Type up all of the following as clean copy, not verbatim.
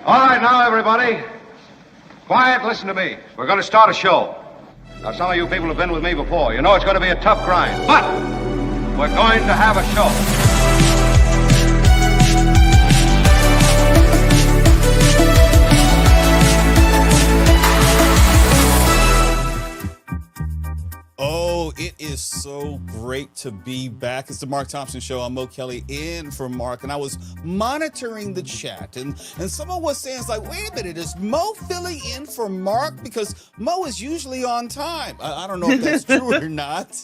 All right, now, everybody. Quiet, listen to me. We're going to start a show. Now, some of you people have been with me before. You know it's going to be a tough grind, but we're going to have a show. Oh, it is so great to be back. It's the Mark Thompson Show. I'm Mo Kelly in for Mark, and I was monitoring the chat, and someone was saying, it's like, wait a minute, is Mo filling in for Mark? Because Mo is usually on time. I don't know if that's true or not.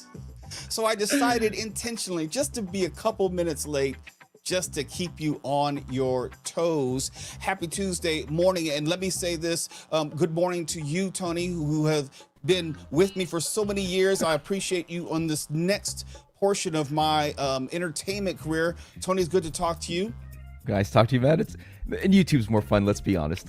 So I decided intentionally just to be a couple minutes late, just to keep you on your toes. Happy Tuesday morning, and let me say this, good morning to you, Tony, who have been with me for so many years. I appreciate you on this next portion of my entertainment career. Tony, it's good to talk to you. Guys, talk to you, man. And YouTube's more fun, let's be honest.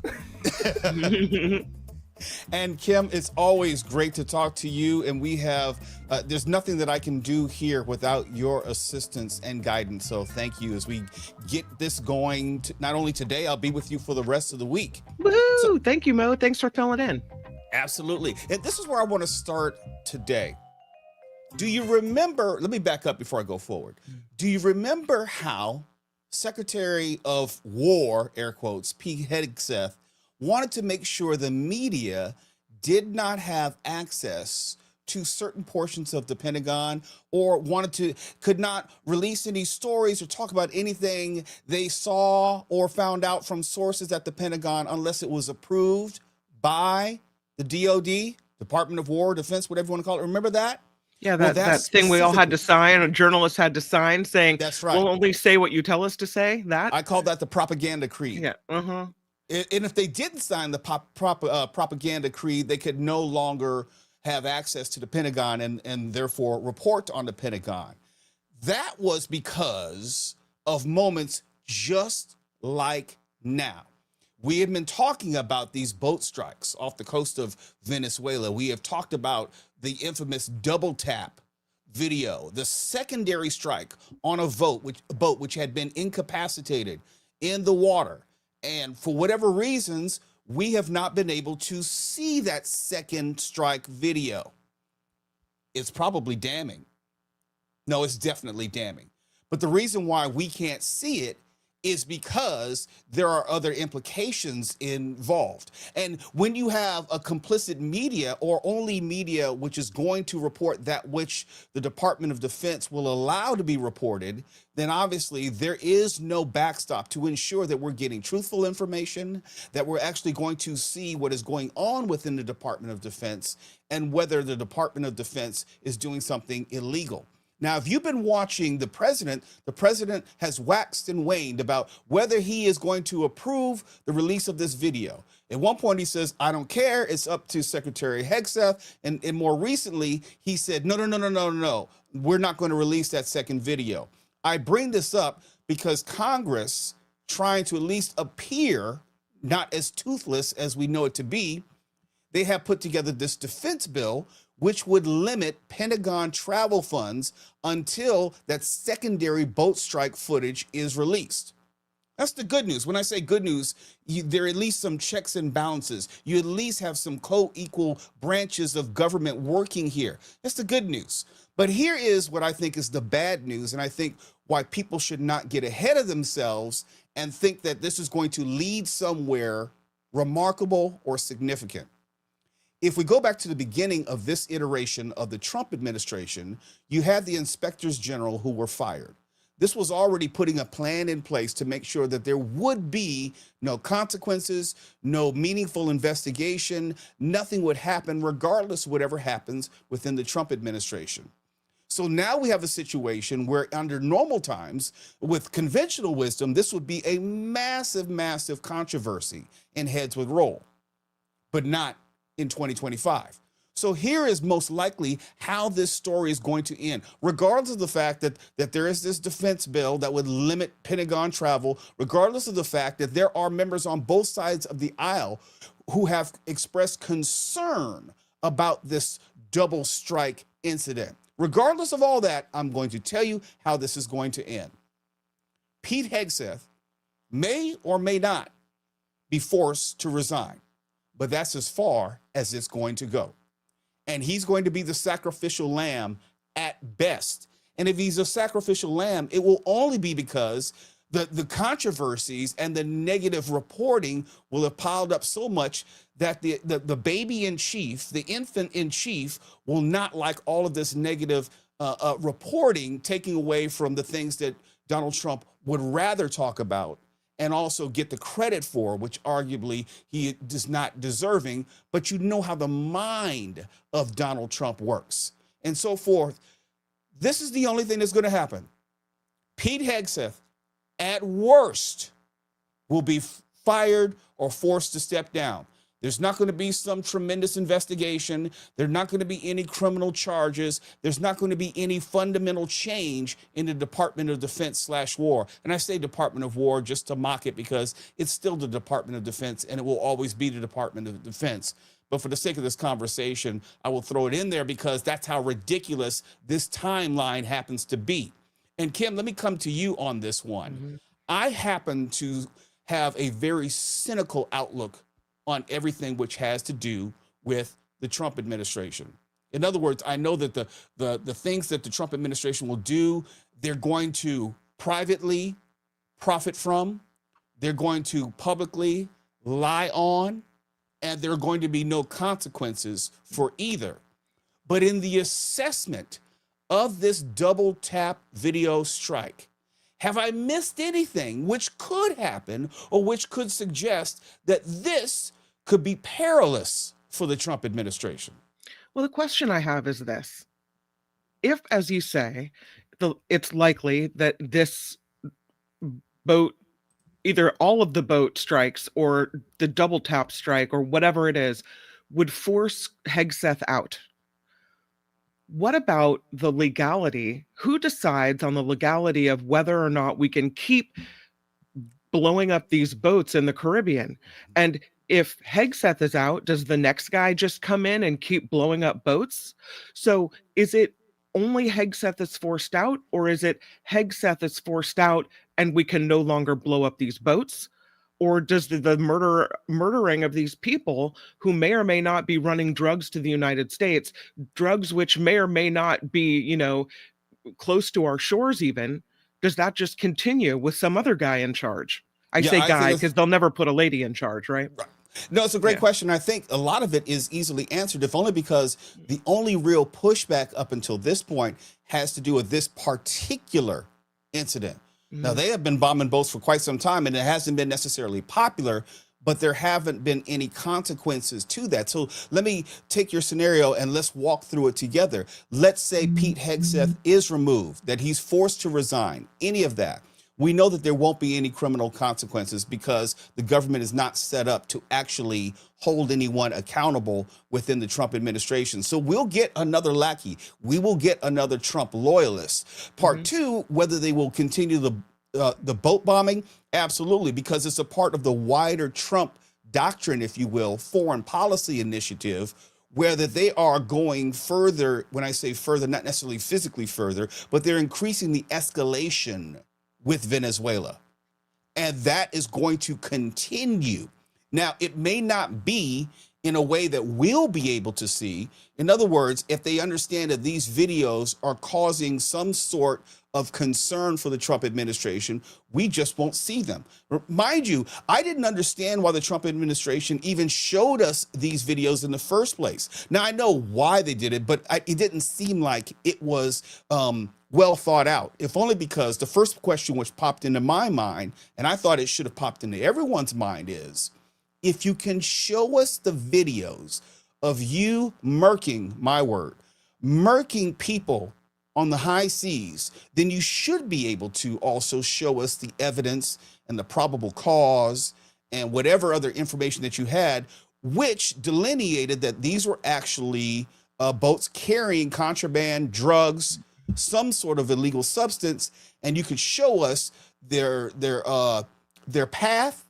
And Kim, it's always great to talk to you. And we have, there's nothing that I can do here without your assistance and guidance. So thank you as we get this going. Not only today, I'll be with you for the rest of the week. Woohoo! So, thank you, Mo. Thanks for filling in. Absolutely. And this is where I want to start today. Do you remember, let me back up before I go forward. Do you remember how Secretary of War, air quotes, Pete Hegseth, wanted to make sure the media did not have access to certain portions of the Pentagon, or could not release any stories or talk about anything they saw or found out from sources at the Pentagon unless it was approved by the DOD, Department of War, Defense, whatever you want to call it. Remember that? Yeah, that thing we all had to sign, a journalist had to sign saying, that's right, we'll only say what you tell us to say. That I call that the propaganda creed. Yeah. Uh-huh. And if they didn't sign the propaganda creed, they could no longer have access to the Pentagon and therefore report on the Pentagon. That was because of moments just like now. We have been talking about these boat strikes off the coast of Venezuela. We have talked about the infamous double tap video, the secondary strike on a boat which had been incapacitated in the water. And for whatever reasons, we have not been able to see that second strike video. It's probably damning. No, it's definitely damning. But the reason why we can't see it is because there are other implications involved. And when you have a complicit media, or only media which is going to report that which the Department of Defense will allow to be reported, then obviously there is no backstop to ensure that we're getting truthful information, that we're actually going to see what is going on within the Department of Defense and whether the Department of Defense is doing something illegal. Now, if you've been watching the president has waxed and waned about whether he is going to approve the release of this video. At one point, he says, I don't care. It's up to Secretary Hegseth. And more recently, he said, no. We're not going to release that second video. I bring this up because Congress, trying to at least appear not as toothless as we know it to be, they have put together this defense bill which would limit Pentagon travel funds until that secondary boat strike footage is released. That's the good news. When I say good news, there are at least some checks and balances. You at least have some co-equal branches of government working here. That's the good news. But here is what I think is the bad news, and I think why people should not get ahead of themselves and think that this is going to lead somewhere remarkable or significant. If we go back to the beginning of this iteration of the Trump administration, you had the inspectors general who were fired. This was already putting a plan in place to make sure that there would be no consequences, no meaningful investigation, nothing would happen regardless of whatever happens within the Trump administration. So now we have a situation where under normal times, with conventional wisdom, this would be a massive, massive controversy and heads would roll, but not in 2025. So here is most likely how this story is going to end, regardless of the fact that there is this defense bill that would limit Pentagon travel, regardless of the fact that there are members on both sides of the aisle who have expressed concern about this double strike incident. Regardless of all that, I'm going to tell you how this is going to end. Pete Hegseth may or may not be forced to resign. But that's as far as it's going to go. And he's going to be the sacrificial lamb at best. And if he's a sacrificial lamb, it will only be because the controversies and the negative reporting will have piled up so much that the baby in chief, the infant in chief, will not like all of this negative reporting, taking away from the things that Donald Trump would rather talk about and also get the credit for, which arguably he is not deserving. But you know how the mind of Donald Trump works and so forth. This is the only thing that's going to happen. Pete Hegseth, at worst, will be fired or forced to step down. There's not going to be some tremendous investigation. There's not going to be any criminal charges. There's not going to be any fundamental change in the Department of Defense / War. And I say Department of War just to mock it because it's still the Department of Defense and it will always be the Department of Defense. But for the sake of this conversation, I will throw it in there because that's how ridiculous this timeline happens to be. And Kim, let me come to you on this one. Mm-hmm. I happen to have a very cynical outlook on everything which has to do with the Trump administration. In other words, I know that the things that the Trump administration will do, they're going to privately profit from, they're going to publicly lie on, and there are going to be no consequences for either. But in the assessment of this double tap video strike, have I missed anything which could happen or which could suggest that this could be perilous for the Trump administration? Well, the question I have is this. If, as you say, it's likely that this boat, either all of the boat strikes or the double tap strike or whatever it is, would force Hegseth out. What about the legality? Who decides on the legality of whether or not we can keep blowing up these boats in the Caribbean? And if Hegseth is out, does the next guy just come in and keep blowing up boats? So is it only Hegseth is forced out, or is it Hegseth is forced out and we can no longer blow up these boats? Or does the murdering of these people who may or may not be running drugs to the United States, drugs which may or may not be, close to our shores even, does that just continue with some other guy in charge? I say guy because they'll never put a lady in charge, right? No, it's a great question. I think a lot of it is easily answered, if only because the only real pushback up until this point has to do with this particular incident. Now, they have been bombing boats for quite some time, and it hasn't been necessarily popular, but there haven't been any consequences to that. So let me take your scenario and let's walk through it together. Let's say Pete Hegseth is removed, that he's forced to resign, any of that. We know that there won't be any criminal consequences because the government is not set up to actually hold anyone accountable within the Trump administration. So we'll get another lackey. We will get another Trump loyalist. Part two, whether they will continue the boat bombing, absolutely, because it's a part of the wider Trump doctrine, if you will, foreign policy initiative, where that they are going further. When I say further, not necessarily physically further, but they're increasing the escalation with Venezuela. And that is going to continue. Now, it may not be in a way that we'll be able to see. In other words, if they understand that these videos are causing some sort of concern for the Trump administration, we just won't see them. Mind you, I didn't understand why the Trump administration even showed us these videos in the first place. Now, I know why they did it, but it didn't seem like it was well thought out, if only because the first question which popped into my mind, and I thought it should have popped into everyone's mind, is if you can show us the videos of you murking, my word, murking people on the high seas, then you should be able to also show us the evidence and the probable cause and whatever other information that you had, which delineated that these were actually boats carrying contraband, drugs, some sort of illegal substance, and you could show us their path,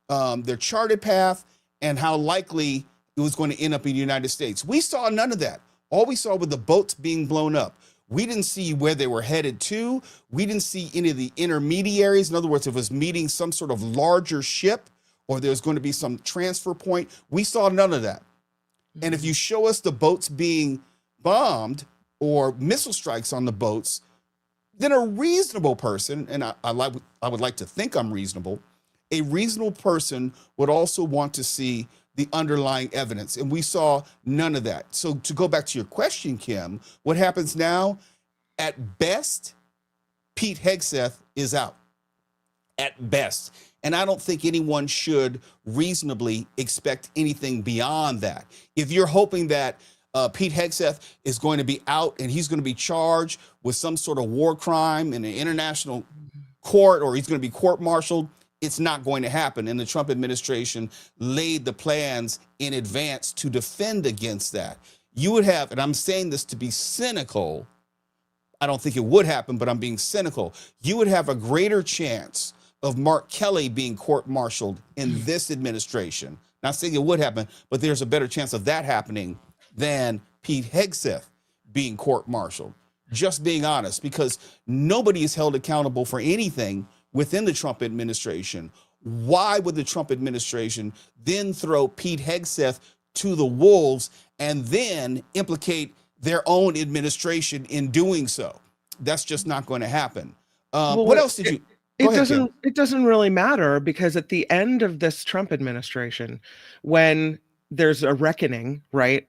their charted path, and how likely it was going to end up in the United States. We saw none of that. All we saw were the boats being blown up. We didn't see where they were headed to. We didn't see any of the intermediaries. In other words, if it was meeting some sort of larger ship or there's going to be some transfer point. We saw none of that. And if you show us the boats being bombed or missile strikes on the boats, then a reasonable person, and I would like to think I'm reasonable, a reasonable person would also want to see the underlying evidence. And we saw none of that. So to go back to your question, Kim, what happens now? At best, Pete Hegseth is out. At best. And I don't think anyone should reasonably expect anything beyond that. If you're hoping that Pete Hegseth is going to be out and he's going to be charged with some sort of war crime in an international court, or he's going to be court-martialed, it's not going to happen. And the Trump administration laid the plans in advance to defend against that. You would have, and I'm saying this to be cynical, I don't think it would happen, but I'm being cynical. You would have a greater chance of Mark Kelly being court-martialed in this administration. Not saying it would happen, but there's a better chance of that happening than Pete Hegseth being court-martialed. Just being honest, because nobody is held accountable for anything within the Trump administration. Why would the Trump administration then throw Pete Hegseth to the wolves and then implicate their own administration in doing so? That's just not going to happen. What else did you? It doesn't really matter, because at the end of this Trump administration, when there's a reckoning, right?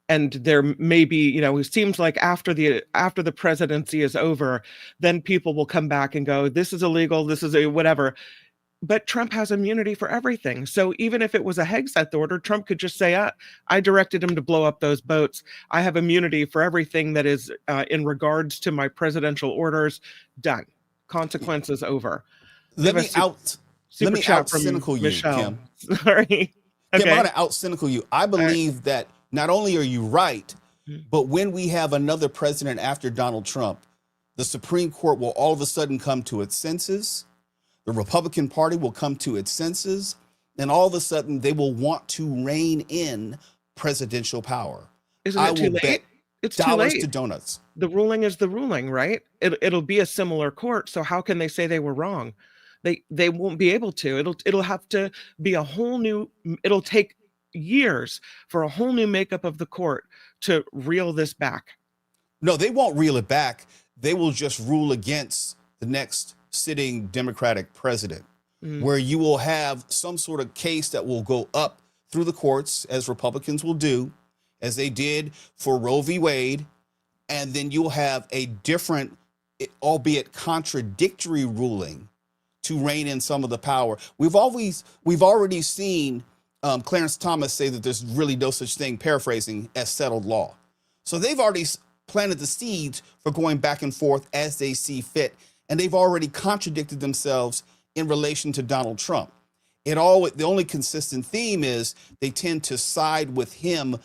And there may be, it seems like after the presidency is over, then people will come back and go, this is illegal, this is a whatever. But Trump has immunity for everything. So even if it was a Hegseth order, Trump could just say, I directed him to blow up those boats. I have immunity for everything that is in regards to my presidential orders. Done. Consequences over. Let me out cynical you, Kim. Sorry. Okay. Kim, I'm going to out cynical you. I believe that not only are you right, but when we have another president after Donald Trump, the Supreme Court will all of a sudden come to its senses. The Republican Party will come to its senses, and all of a sudden they will want to rein in presidential power. Isn't it too late? It's too dollars late. to donuts. The ruling is the ruling, right? It'll be a similar court. So how can they say they were wrong? They won't be able to. It'll have to be a whole new. It'll take years for a whole new makeup of the court to reel this back. No, they won't reel it back. They will just rule against the next sitting Democratic president, where you will have some sort of case that will go up through the courts, as Republicans will do, as they did for Roe v. Wade, and then you'll have a different, albeit contradictory, ruling to rein in some of the power. We've already seen Clarence Thomas say that there's really no such thing, paraphrasing, as settled law. So they've already planted the seeds for going back and forth as they see fit, and they've already contradicted themselves in relation to Donald Trump. The only consistent theme is they tend to side with him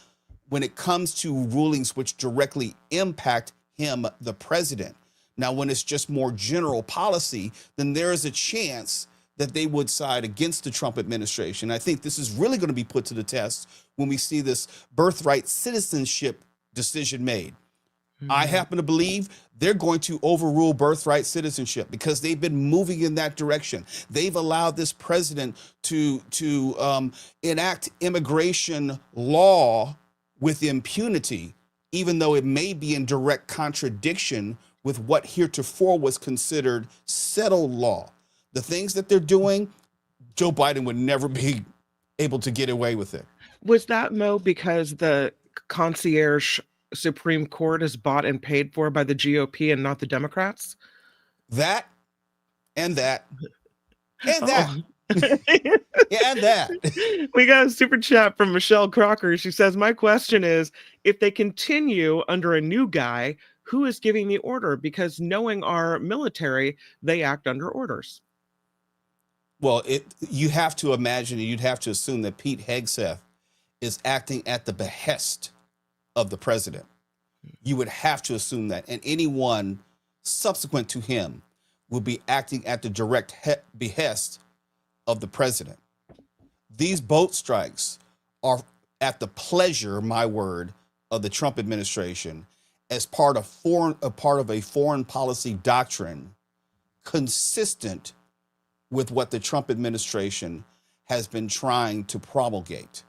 when it comes to rulings which directly impact him, the president. Now, when it's just more general policy, then there is a chance that they would side against the Trump administration. I think this is really going to be put to the test when we see this birthright citizenship decision made. I happen to believe they're going to overrule birthright citizenship because they've been moving in that direction. They've allowed this president to enact immigration law with impunity, even though it may be in direct contradiction with what heretofore was considered settled law. The things that they're doing, Joe Biden would never be able to get away with it. Was that, Mo, because the concierge Supreme Court is bought and paid for by the GOP and not the Democrats? That and that and that. Yeah, and that. We got a super chat from Michelle Crocker. She says, my question is, if they continue under a new guy, who is giving the order? Because knowing our military, they act under orders. Well, you have to imagine, and you'd have to assume that Pete Hegseth is acting at the behest of the president. You would have to assume that, and anyone subsequent to him will be acting at the direct behest of the president. These boat strikes are at the pleasure, my word, of the Trump administration as part of a foreign policy doctrine consistent with what the Trump administration has been trying to promulgate.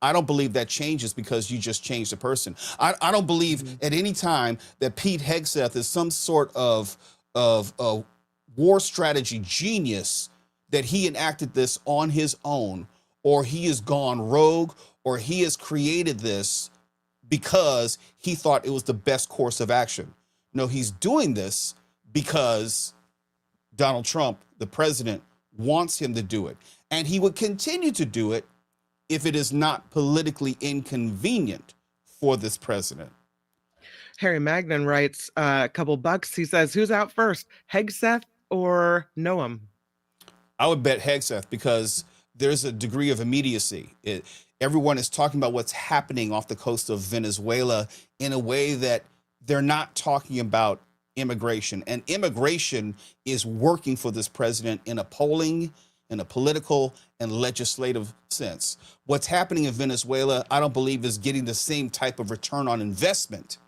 I don't believe that changes because you just change the person. I don't believe at any time that Pete Hegseth is some sort of war strategy genius, that he enacted this on his own, or he has gone rogue, or he has created this because he thought it was the best course of action. No, he's doing this because Donald Trump, the president, wants him to do it. And he would continue to do it if it is not politically inconvenient for this president. Harry Magnan writes a couple bucks. He says, who's out first, Hegseth or Noam? I would bet Hegseth, because there's a degree of immediacy. Everyone is talking about what's happening off the coast of Venezuela in a way that they're not talking about immigration. And immigration is working for this president in a polling, in a political and legislative sense. What's happening in Venezuela, I don't believe is getting the same type of return on investment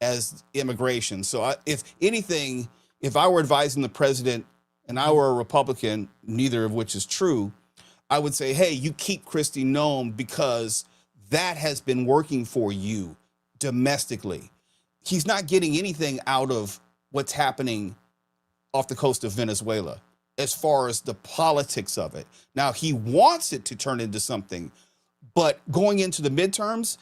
as immigration. So if anything, if I were advising the president and I were a Republican, neither of which is true, I would say, hey, you keep Kristi Noem because that has been working for you domestically. He's not getting anything out of what's happening off the coast of Venezuela as far as the politics of it. Now, he wants it to turn into something, but going into the midterms,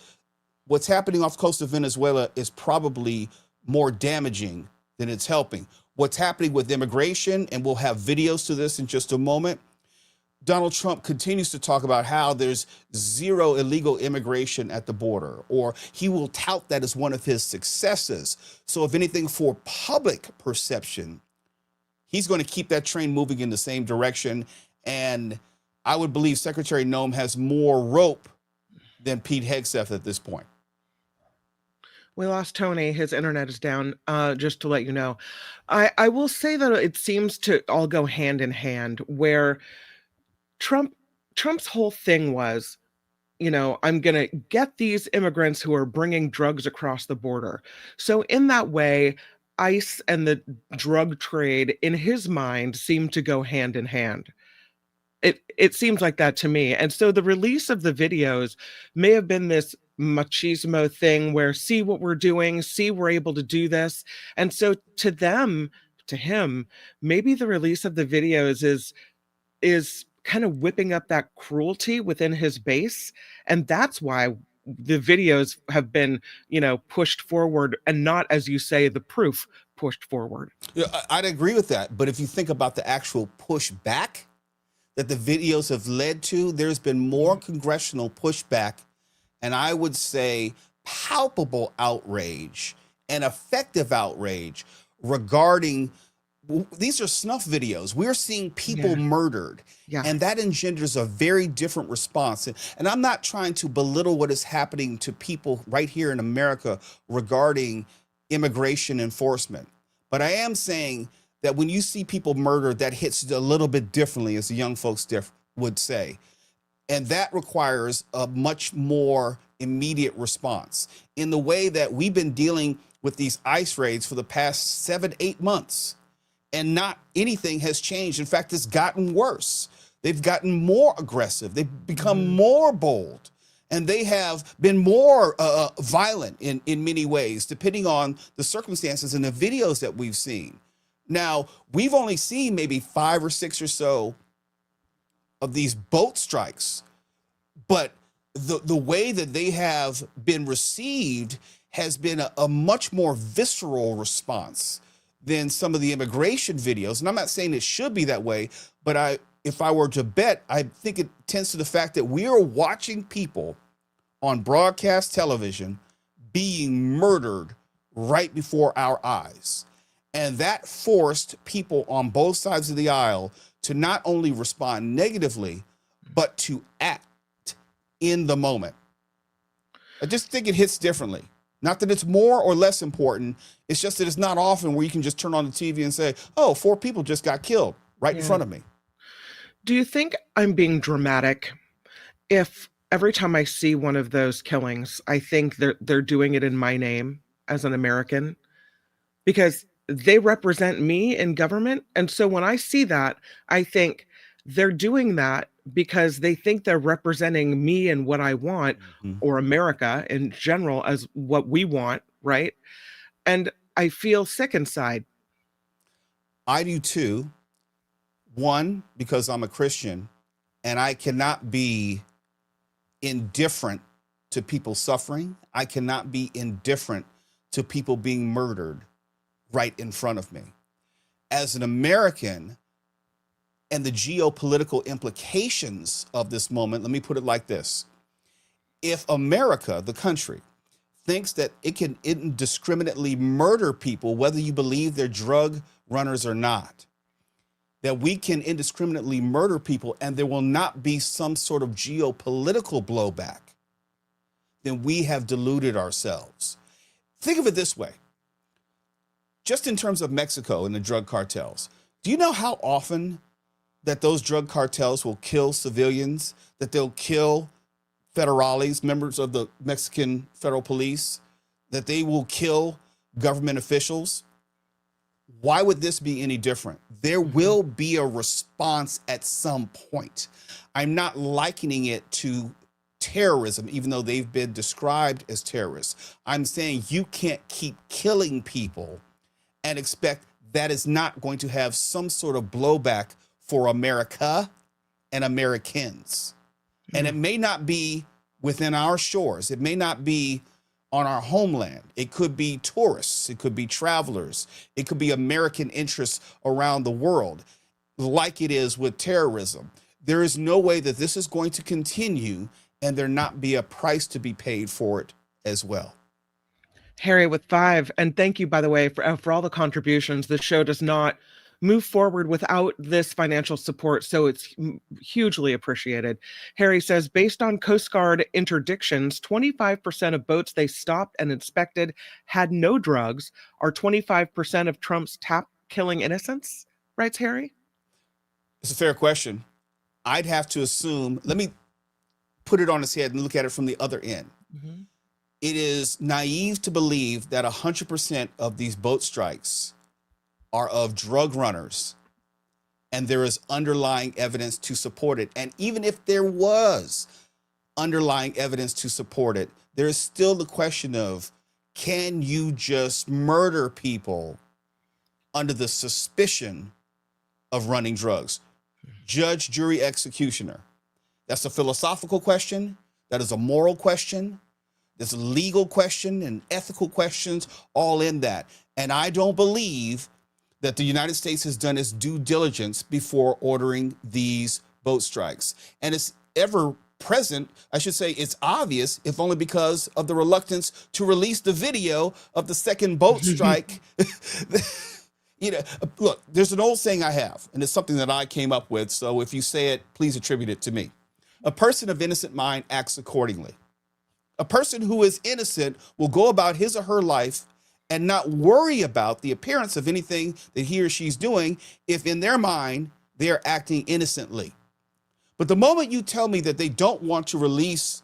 what's happening off the coast of Venezuela is probably more damaging than it's helping. What's happening with immigration, and we'll have videos to this in just a moment, Donald Trump continues to talk about how there's zero illegal immigration at the border, or he will tout that as one of his successes. So if anything, for public perception, he's going to keep that train moving in the same direction. And I would believe Secretary Noem has more rope than Pete Hegseth at this point. We lost Tony. His internet is down, just to let you know. I will say that it seems to all go hand in hand, where Trump's whole thing was, I'm going to get these immigrants who are bringing drugs across the border. So in that way, ICE and the drug trade, in his mind, seem to go hand in hand. It seems like that to me. And so the release of the videos may have been this machismo thing where, see what we're doing, see we're able to do this. And so to him, maybe the release of the videos is kind of whipping up that cruelty within his base. And that's why the videos have been, pushed forward, and not, as you say, the proof pushed forward. Yeah, I'd agree with that. But if you think about the actual pushback that the videos have led to, there's been more congressional pushback, and I would say palpable outrage and effective outrage regarding, these are snuff videos. We're seeing people murdered. Yeah. And that engenders a very different response. And I'm not trying to belittle what is happening to people right here in America regarding immigration enforcement. But I am saying that when you see people murdered, that hits a little bit differently, as the young folks would say. And that requires a much more immediate response in the way that we've been dealing with these ICE raids for the past 7-8 months. And not anything has changed. In fact, it's gotten worse. They've gotten more aggressive. They've become more bold. And they have been more violent in many ways, depending on the circumstances and the videos that we've seen. Now, we've only seen maybe 5 or 6 or so of these boat strikes, but the way that they have been received has been a much more visceral response than some of the immigration videos. And I'm not saying it should be that way, but if I were to bet, I think it tends to the fact that we are watching people on broadcast television being murdered right before our eyes. And that forced people on both sides of the aisle to not only respond negatively, but to act in the moment. I just think it hits differently. Not that it's more or less important. It's just that it's not often where you can just turn on the TV and say, oh, 4 people just got killed right in front of me. Do you think I'm being dramatic if every time I see one of those killings, I think they're doing it in my name as an American? Because they represent me in government. And so when I see that, I think, they're doing that because they think they're representing me and what I want, or America in general as what we want, right? And I feel sick inside. I do too. One, because I'm a Christian and I cannot be indifferent to people suffering. I cannot be indifferent to people being murdered right in front of me. As an American, and the geopolitical implications of this moment, let me put it like this. If America, the country, thinks that it can indiscriminately murder people, whether you believe they're drug runners or not, that we can indiscriminately murder people and there will not be some sort of geopolitical blowback, then we have deluded ourselves. Think of it this way. Just in terms of Mexico and the drug cartels, do you know how often that those drug cartels will kill civilians, that they'll kill federales, members of the Mexican federal police, that they will kill government officials? Why would this be any different? There will be a response at some point. I'm not likening it to terrorism, even though they've been described as terrorists. I'm saying you can't keep killing people and expect that is not going to have some sort of blowback for America and Americans. And it may not be within our shores. It may not be on our homeland. It could be tourists. It could be travelers. It could be American interests around the world, like it is with terrorism. There is no way that this is going to continue and there not be a price to be paid for it as well. Harry with 5, and thank you, by the way, for all the contributions. The show does not move forward without this financial support, so it's hugely appreciated. Harry says, based on Coast Guard interdictions, 25% of boats they stopped and inspected had no drugs. Are 25% of Trump's tap killing innocents? Writes Harry. It's a fair question. I'd have to assume, let me put it on its head and look at it from the other end. It is naive to believe that 100% of these boat strikes are of drug runners and there is underlying evidence to support it. And even if there was underlying evidence to support it, there is still the question of, can you just murder people under the suspicion of running drugs? Judge, jury, executioner. That's a philosophical question. That is a moral question. There's a legal question and ethical questions all in that. And I don't believe that the United States has done its due diligence before ordering these boat strikes. And it's ever present, I should say it's obvious, if only because of the reluctance to release the video of the second boat strike. You know, look, there's an old saying I have, and it's something that I came up with. So if you say it, please attribute it to me. A person of innocent mind acts accordingly. A person who is innocent will go about his or her life and not worry about the appearance of anything that he or she's doing if in their mind they are acting innocently. But the moment you tell me that they don't want to release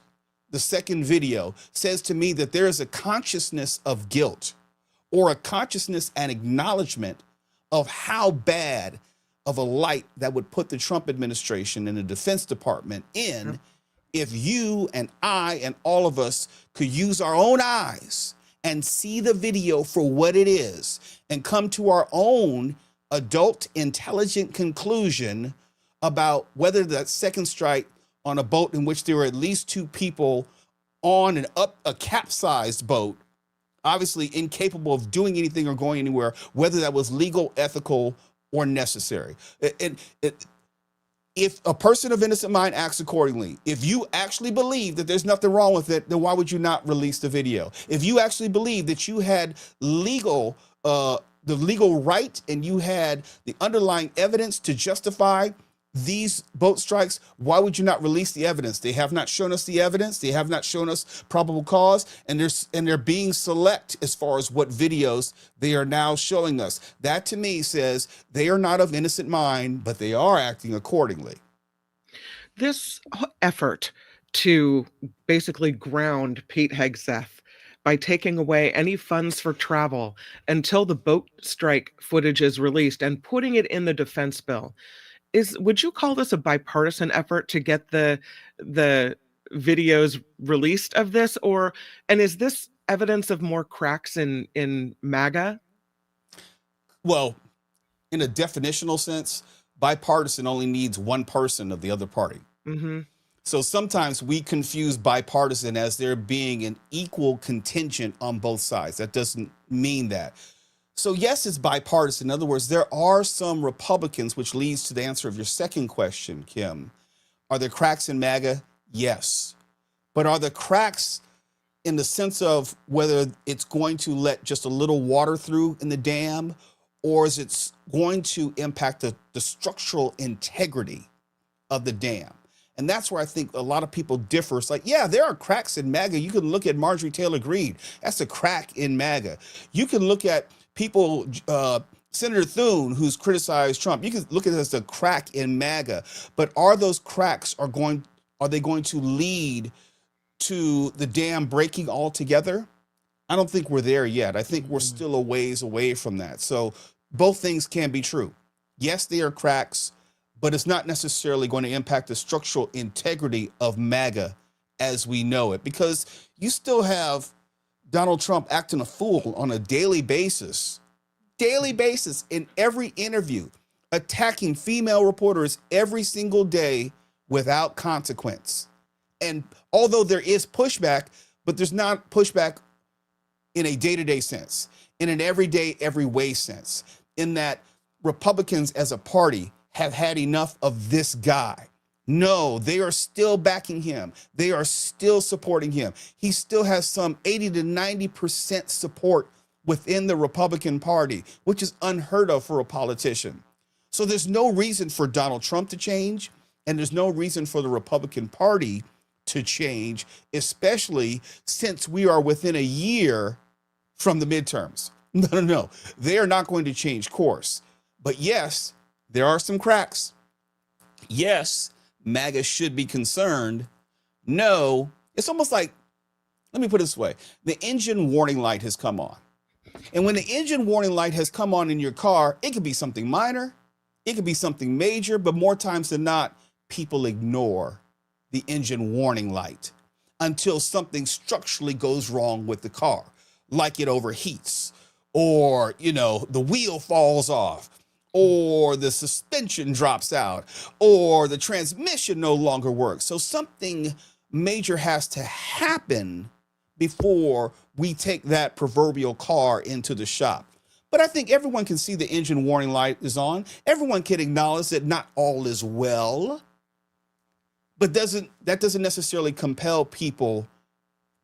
the second video, says to me that there is a consciousness of guilt or a consciousness and acknowledgement of how bad of a light that would put the Trump administration and the Defense Department in if you and I and all of us could use our own eyes and see the video for what it is and come to our own adult, intelligent conclusion about whether that second strike on a boat in which there were at least 2 people on and up a capsized boat, obviously incapable of doing anything or going anywhere, whether that was legal, ethical, or necessary. If a person of innocent mind acts accordingly, if you actually believe that there's nothing wrong with it, then why would you not release the video? If you actually believe that you had the legal right and you had the underlying evidence to justify these boat strikes, why would you not release the evidence? They have not shown us the evidence. They have not shown us probable cause, and they're being select as far as what videos they are now showing us. That to me says they are not of innocent mind, but they are acting accordingly. This effort to basically ground Pete Hegseth by taking away any funds for travel until the boat strike footage is released and putting it in the defense bill would you call this a bipartisan effort to get the videos released of this, and is this evidence of more cracks in MAGA? Well, in a definitional sense, bipartisan only needs one person of the other party. Mm-hmm. So sometimes we confuse bipartisan as there being an equal contingent on both sides. That doesn't mean that. So yes, it's bipartisan. In other words, there are some Republicans, which leads to the answer of your second question, Kim. Are there cracks in MAGA? Yes. But are there cracks in the sense of whether it's going to let just a little water through in the dam, or is it going to impact the structural integrity of the dam? And that's where I think a lot of people differ. It's like, yeah, there are cracks in MAGA. You can look at Marjorie Taylor Greene. That's a crack in MAGA. You can look at people, Senator Thune, who's criticized Trump. You can look at it as a crack in MAGA. But are those cracks, are they going to lead to the dam breaking altogether? I don't think we're there yet. I think we're still a ways away from that. So both things can be true. Yes, there are cracks, but it's not necessarily going to impact the structural integrity of MAGA as we know it, because you still have Donald Trump acting a fool on a daily basis in every interview, attacking female reporters every single day without consequence. And although there is pushback, but there's not pushback in a day-to-day sense, in an everyday, every way sense, in that Republicans as a party have had enough of this guy. No, they are still backing him. They are still supporting him. He still has some 80 to 90% support within the Republican Party, which is unheard of for a politician. So there's no reason for Donald Trump to change, and there's no reason for the Republican Party to change, especially since we are within a year from the midterms. No. They are not going to change course. But yes, there are some cracks. Yes, MAGA should be concerned. No, it's almost like, let me put it this way. The engine warning light has come on. And when the engine warning light has come on in your car, it could be something minor, it could be something major, but more times than not, people ignore the engine warning light until something structurally goes wrong with the car, like it overheats, or, the wheel falls off, or the suspension drops out, or the transmission no longer works. So something major has to happen before we take that proverbial car into the shop. But I think everyone can see the engine warning light is on. Everyone can acknowledge that not all is well, but that doesn't necessarily compel people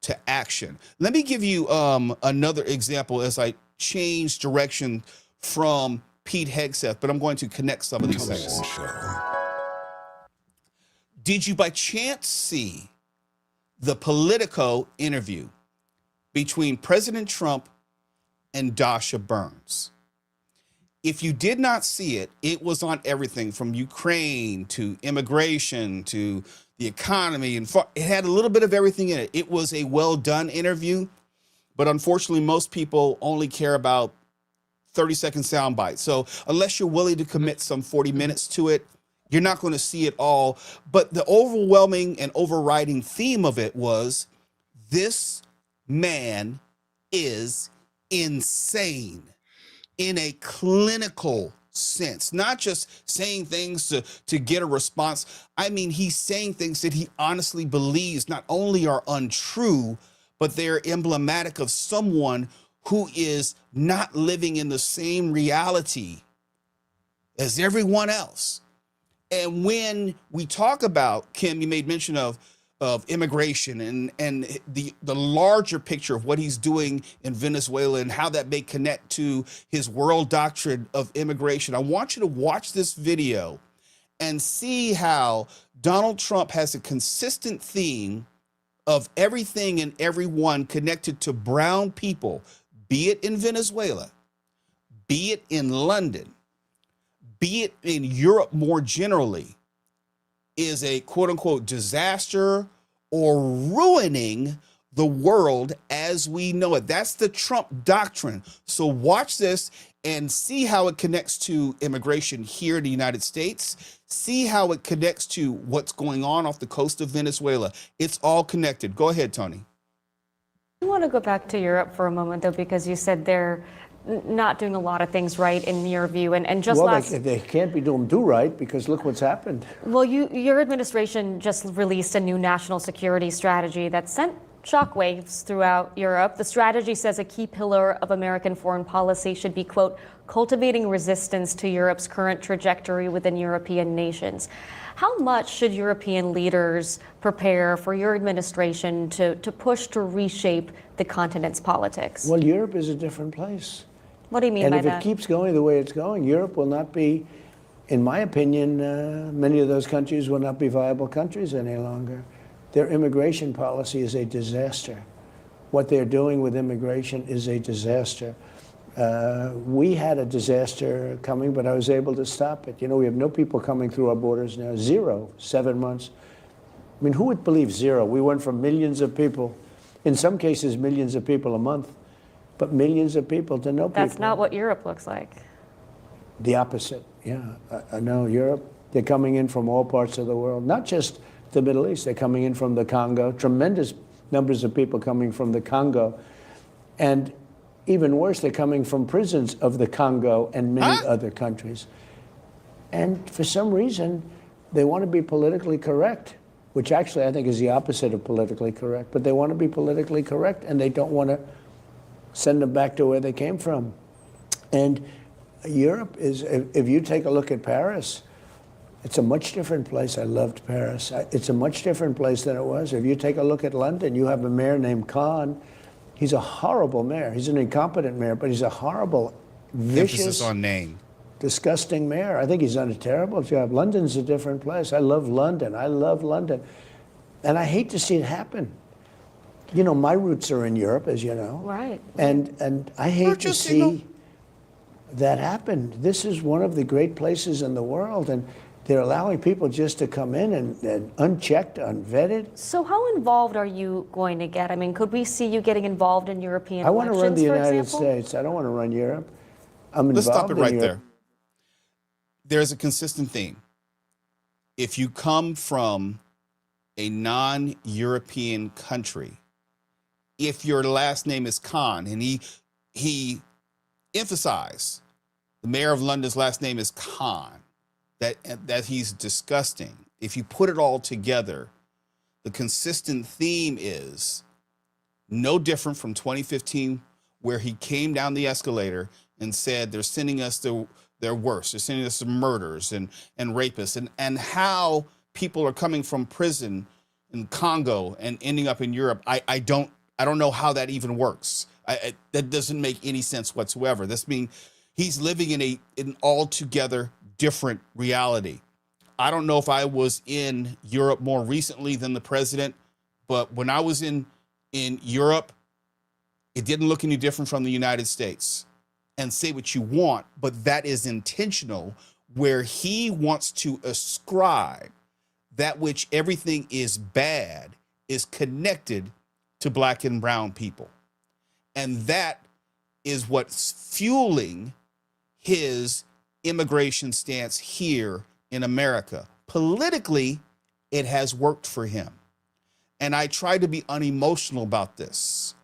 to action. Let me give you another example as I change direction from Pete Hegseth, but I'm going to connect some of these things. Did you by chance see the Politico interview between President Trump and Dasha Burns? If you did not see it, it was on everything from Ukraine to immigration to the economy, and it had a little bit of everything in it. It was a well-done interview, but unfortunately, most people only care about 30-second sound bites. So unless you're willing to commit some 40 minutes to it, you're not going to see it all. But the overwhelming and overriding theme of it was, this man is insane in a clinical sense, not just saying things to get a response. I mean, he's saying things that he honestly believes not only are untrue, but they're emblematic of someone who is not living in the same reality as everyone else. And when we talk about, Kim, you made mention of immigration and the larger picture of what he's doing in Venezuela and how that may connect to his world doctrine of immigration. I want you to watch this video and see how Donald Trump has a consistent theme of everything and everyone connected to brown people, be it in Venezuela, be it in London, be it in Europe more generally, is a quote unquote disaster or ruining the world as we know it. That's the Trump doctrine. So watch this and see how it connects to immigration here in the United States. See how it connects to what's going on off the coast of Venezuela. It's all connected. Go ahead, Tony. I want to go back to Europe for a moment, though, because you said they're not doing a lot of things right in your view. And just well, they can't be doing do right because look what's happened. Well, your administration just released a new national security strategy that sent shockwaves throughout Europe. The strategy says a key pillar of American foreign policy should be, quote, cultivating resistance to Europe's current trajectory within European nations. How much should European leaders prepare for your administration to push to reshape the continent's politics? Well, Europe is a different place. What do you mean by that? And if it keeps going the way it's going, Europe will not be, in my opinion, many of those countries will not be viable countries any longer. Their immigration policy is a disaster. What they're doing with immigration is a disaster. We had a disaster coming, but I was able to stop it. You know, we have no people coming through our borders now. 0, 7 months. I mean, who would believe 0? We went from millions of people, in some cases millions of people a month, but millions of people to no people. That's not what Europe looks like. The opposite, yeah. No, Europe, they're coming in from all parts of the world, not just the Middle East. They're coming in from the Congo, tremendous numbers of people coming from the Congo. And even worse, they're coming from prisons of the Congo and many other countries. And for some reason, they want to be politically correct, which actually I think is the opposite of politically correct. But they want to be politically correct, and they don't want to send them back to where they came from. And Europe is, if you take a look at Paris, it's a much different place. I loved Paris. It's a much different place than it was. If you take a look at London, you have a mayor named Khan. He's a horrible mayor. He's an incompetent mayor, but he's a horrible, vicious, emphasis on name, disgusting mayor. I think he's done a terrible job. London's a different place. I love London. I love London. And I hate to see it happen. You know, my roots are in Europe, as you know. Right. And I hate to see that happen. This is one of the great places in the world, and they're allowing people just to come in and unchecked, unvetted. So how involved are you going to get? I mean, could we see you getting involved in European I want to run the United example? States. I don't want to run Europe. I'm involved. Let's stop it right in there. There's a consistent theme. If you come from a non-European country, if your last name is Khan, and he emphasized the mayor of London's last name is Khan, that he's disgusting. If you put it all together, the consistent theme is no different from 2015, where he came down the escalator and said they're sending us their worst. They're sending us some murders and rapists, and how people are coming from prison in Congo and ending up in Europe. I don't know how that even works. That doesn't make any sense whatsoever. This means he's living in an altogether different reality. I don't know if I was in Europe more recently than the president, but when I was in Europe, it didn't look any different from the United States. And say what you want, but that is intentional, where he wants to ascribe that which everything is bad is connected to black and brown people. And that is what's fueling his immigration stance here in America. Politically, it has worked for him. And I try to be unemotional about this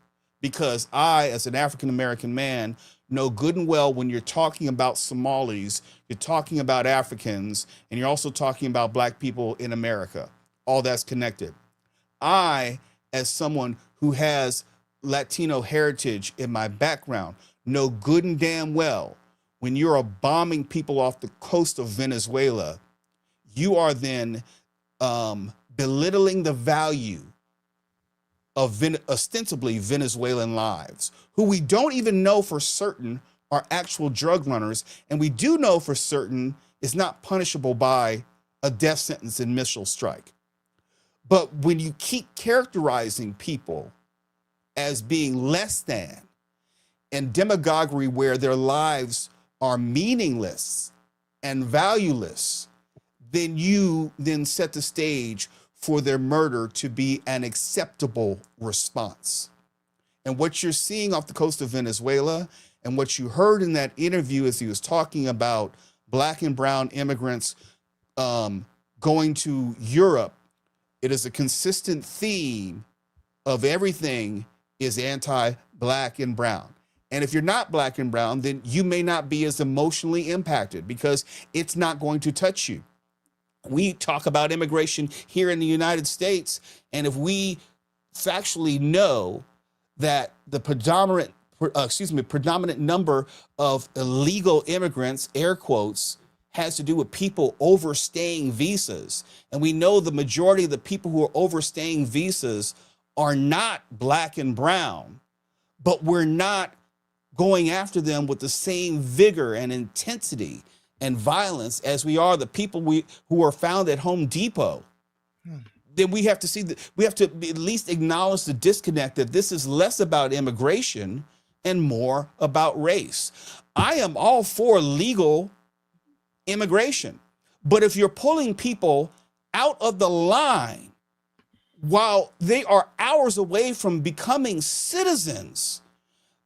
because I, as an African-American man, know good and well when you're talking about Somalis, you're talking about Africans, and you're also talking about black people in America. All that's connected. I, as someone who has Latino heritage in my background, know good and damn well when you're bombing people off the coast of Venezuela, you are then belittling the value of ostensibly Venezuelan lives, who we don't even know for certain are actual drug runners, and we do know for certain is not punishable by a death sentence and missile strike. But when you keep characterizing people as being less than, and demagoguery where their lives are meaningless and valueless, then you then set the stage for their murder to be an acceptable response. And what you're seeing off the coast of Venezuela, and what you heard in that interview as he was talking about Black and brown immigrants going to Europe, it is a consistent theme of everything is anti-Black and brown. And if you're not Black and brown, then you may not be as emotionally impacted because it's not going to touch you. We talk about immigration here in the United States, and if we factually know that the predominant number of illegal immigrants, air quotes, has to do with people overstaying visas, and we know the majority of the people who are overstaying visas are not Black and brown, but we're not going after them with the same vigor and intensity and violence as we are the people who are found at Home Depot, then we have to see that we have to at least acknowledge the disconnect that this is less about immigration and more about race. I am all for legal immigration, but if you're pulling people out of the line while they are hours away from becoming citizens,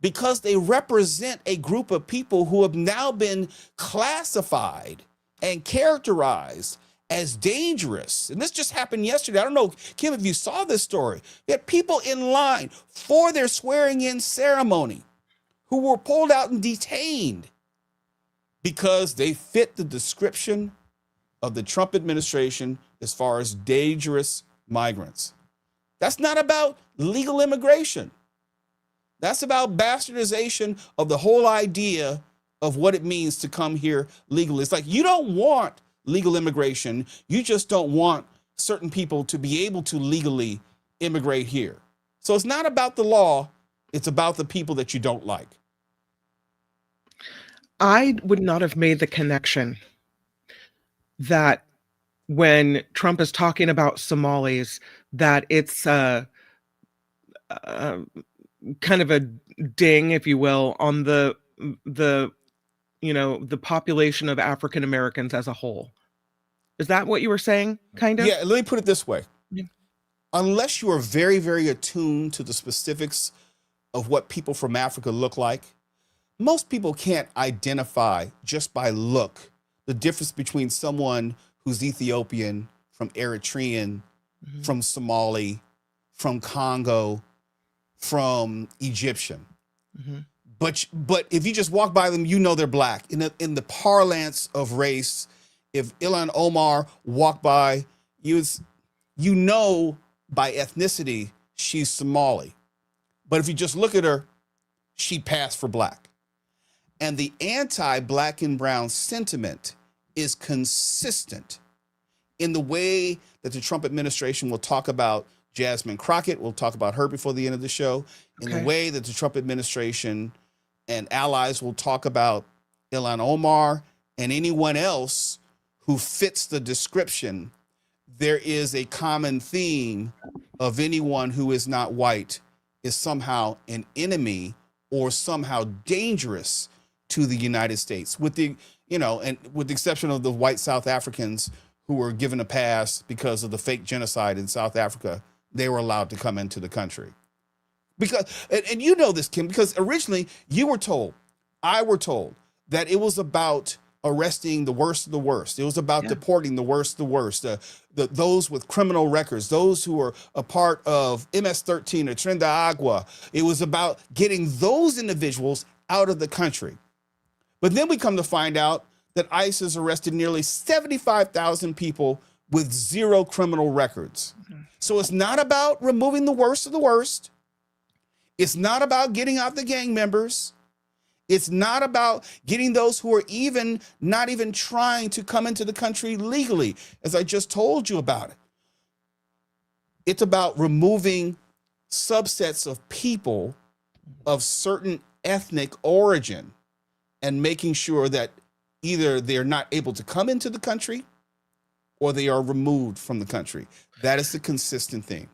because they represent a group of people who have now been classified and characterized as dangerous. And this just happened yesterday. I don't know, Kim, if you saw this story. We had people in line for their swearing-in ceremony who were pulled out and detained because they fit the description of the Trump administration as far as dangerous migrants. That's not about legal immigration. That's about bastardization of the whole idea of what it means to come here legally. It's like you don't want legal immigration. You just don't want certain people to be able to legally immigrate here. So it's not about the law. It's about the people that you don't like. I would not have made the connection that when Trump is talking about Somalis, that it's kind of a ding, if you will, on the population of African Americans as a whole. Is that what you were saying, kind of? Yeah, let me put it this way. Yeah. Unless you are very, very attuned to the specifics of what people from Africa look like, most people can't identify just by look the difference between someone who's Ethiopian, from Eritrean, from Somali, from Congo, from Egyptian. But if you just walk by them, you know they're Black. In the parlance of race, if Ilhan Omar walked by, you know by ethnicity she's Somali. But if you just look at her, she passed for Black. And the anti-Black and brown sentiment is consistent in the way that the Trump administration will talk about Jasmine Crockett. We'll talk about her before the end of the show. In the way that the Trump administration and allies will talk about Ilhan Omar and anyone else who fits the description, there is a common theme of anyone who is not white is somehow an enemy or somehow dangerous to the United States, with the exception of the white South Africans who were given a pass because of the fake genocide in South Africa. They were allowed to come into the country. Because, and you know this, Kim, because originally I were told that it was about arresting the worst of the worst. It was about deporting the worst of the worst, those with criminal records, those who were a part of MS-13 or Tren de Agua. It was about getting those individuals out of the country. But then we come to find out that ICE has arrested nearly 75,000 people with zero criminal records. So it's not about removing the worst of the worst. It's not about getting out the gang members. It's not about getting those who are not even trying to come into the country legally, as I just told you about it. It's about removing subsets of people of certain ethnic origin and making sure that either they're not able to come into the country or they are removed from the country. That is the consistent thing.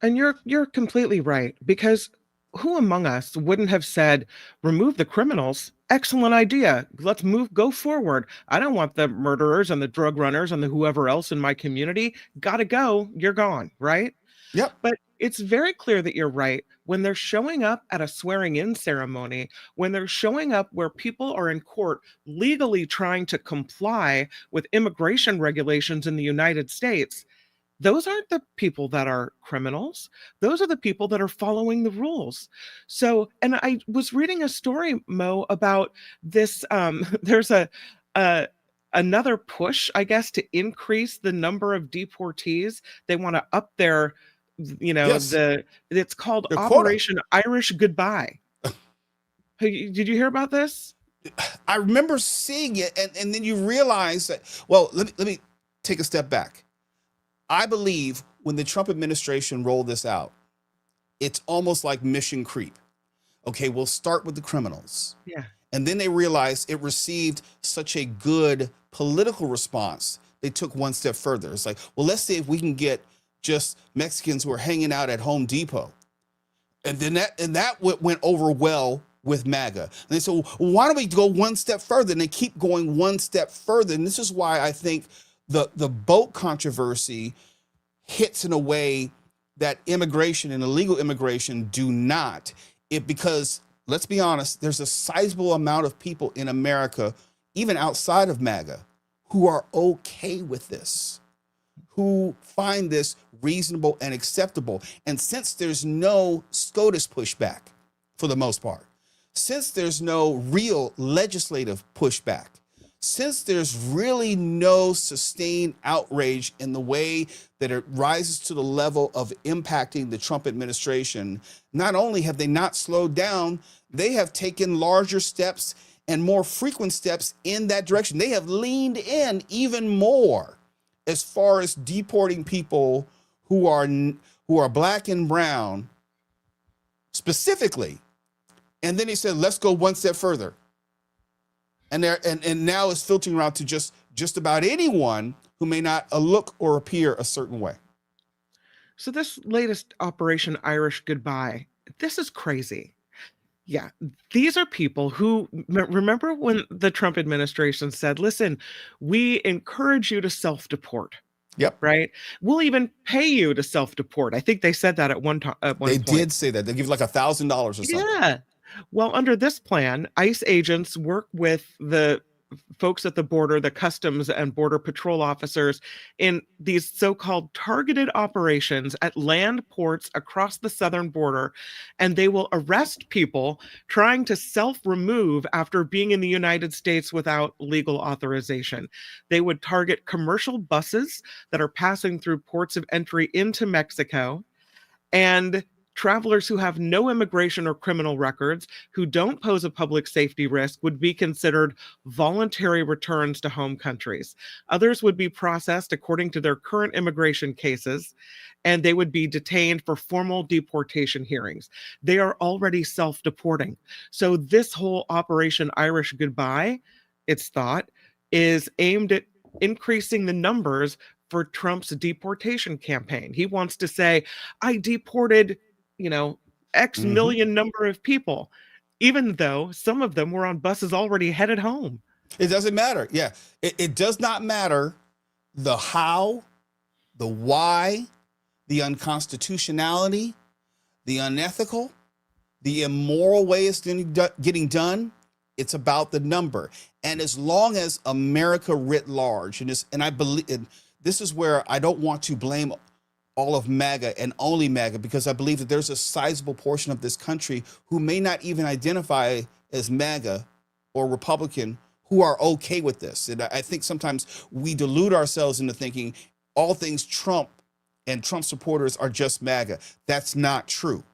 And you're completely right, because who among us wouldn't have said, remove the criminals, excellent idea. Let's go forward. I don't want the murderers and the drug runners and the whoever else in my community. Gotta go. You're gone, right? Yep. But it's very clear that you're right. When they're showing up at a swearing in ceremony, when they're showing up where people are in court legally trying to comply with immigration regulations in the United States, those aren't the people that are criminals. Those are the people that are following the rules. So, and I was reading a story, Mo, about this. There's another push, I guess, to increase the number of deportees. They want to up their, Yes. it's called Their quota. Operation Irish Goodbye. Hey, did you hear about this? I remember seeing it, and then you realize that, well, let me take a step back. I believe when the Trump administration rolled this out, it's almost like mission creep. Okay, we'll start with the criminals. Yeah. And then they realized it received such a good political response, they took one step further. It's like, well, let's see if we can get just Mexicans who are hanging out at Home Depot. And then that went over well with MAGA. And they said, well, why don't we go one step further? And they keep going one step further. And this is why I think the boat controversy hits in a way that immigration and illegal immigration do not. Because let's be honest, there's a sizable amount of people in America, even outside of MAGA, who are okay with this, who find this reasonable and acceptable. And since there's no SCOTUS pushback, for the most part, since there's no real legislative pushback, since there's really no sustained outrage in the way that it rises to the level of impacting the Trump administration, not only have they not slowed down, they have taken larger steps and more frequent steps in that direction. They have leaned in even more as far as deporting people who are black and brown specifically. And then he said, let's go one step further. And now it's filtering around to just about anyone who may not look or appear a certain way. So this latest Operation Irish Goodbye, this is crazy. Yeah, these are people who, remember when the Trump administration said, listen, we encourage you to self-deport. Yep. Right? We'll even pay you to self-deport. I think they said that at one point. They did say that. They give like $1,000 or something. Yeah. Well, under this plan, ICE agents work with the folks at the border, the Customs and Border Patrol officers, in these so-called targeted operations at land ports across the southern border, and they will arrest people trying to self-remove after being in the United States without legal authorization. They would target commercial buses that are passing through ports of entry into Mexico, and travelers who have no immigration or criminal records, who don't pose a public safety risk, would be considered voluntary returns to home countries. Others would be processed according to their current immigration cases, and they would be detained for formal deportation hearings. They are already self-deporting. So this whole Operation Irish Goodbye, it's thought, is aimed at increasing the numbers for Trump's deportation campaign. He wants to say, I deported X million number of people, even though some of them were on buses already headed home. It doesn't matter. Yeah. It does not matter the how, the why, the unconstitutionality, the unethical, the immoral way it's getting done. It's about the number. And as long as America writ large, and I believe this is where I don't want to blame all of MAGA and only MAGA, because I believe that there's a sizable portion of this country who may not even identify as MAGA or Republican, who are okay with this. And I think sometimes we delude ourselves into thinking all things Trump and Trump supporters are just MAGA. That's not true.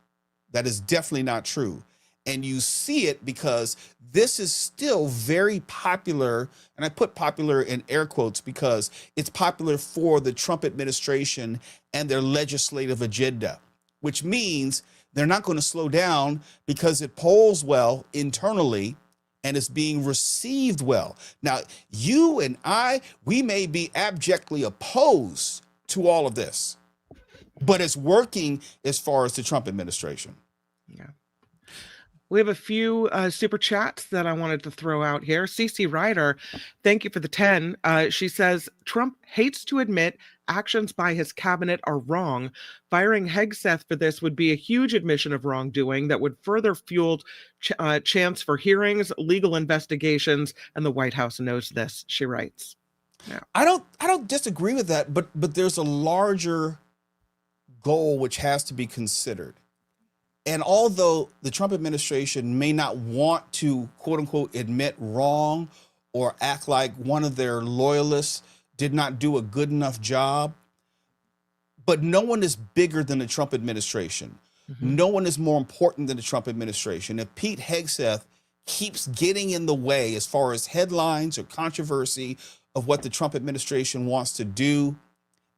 That is definitely not true. And you see it because this is still very popular, and I put popular in air quotes because it's popular for the Trump administration and their legislative agenda, which means they're not going to slow down because it polls well internally and is being received well. Now, you and I, we may be abjectly opposed to all of this, but it's working as far as the Trump administration. Yeah. We have a few super chats that I wanted to throw out here. CC Ryder, thank you for the 10. She says, Trump hates to admit actions by his cabinet are wrong. Firing Hegseth for this would be a huge admission of wrongdoing that would further fuel chance for hearings, legal investigations, and the White House knows this, she writes. Yeah. I don't disagree with that, but there's a larger goal which has to be considered. And although the Trump administration may not want to, quote unquote, admit wrong or act like one of their loyalists did not do a good enough job, but no one is bigger than the Trump administration. Mm-hmm. No one is more important than the Trump administration. If Pete Hegseth keeps getting in the way as far as headlines or controversy of what the Trump administration wants to do,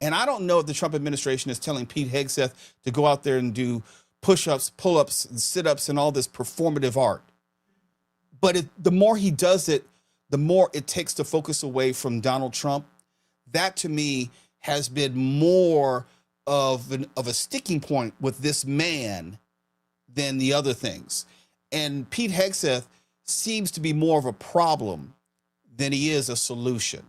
and I don't know if the Trump administration is telling Pete Hegseth to go out there and do push-ups, pull-ups, and sit-ups, and all this performative art. But the more he does it, the more it takes the focus away from Donald Trump. That, to me, has been more of a sticking point with this man than the other things. And Pete Hegseth seems to be more of a problem than he is a solution.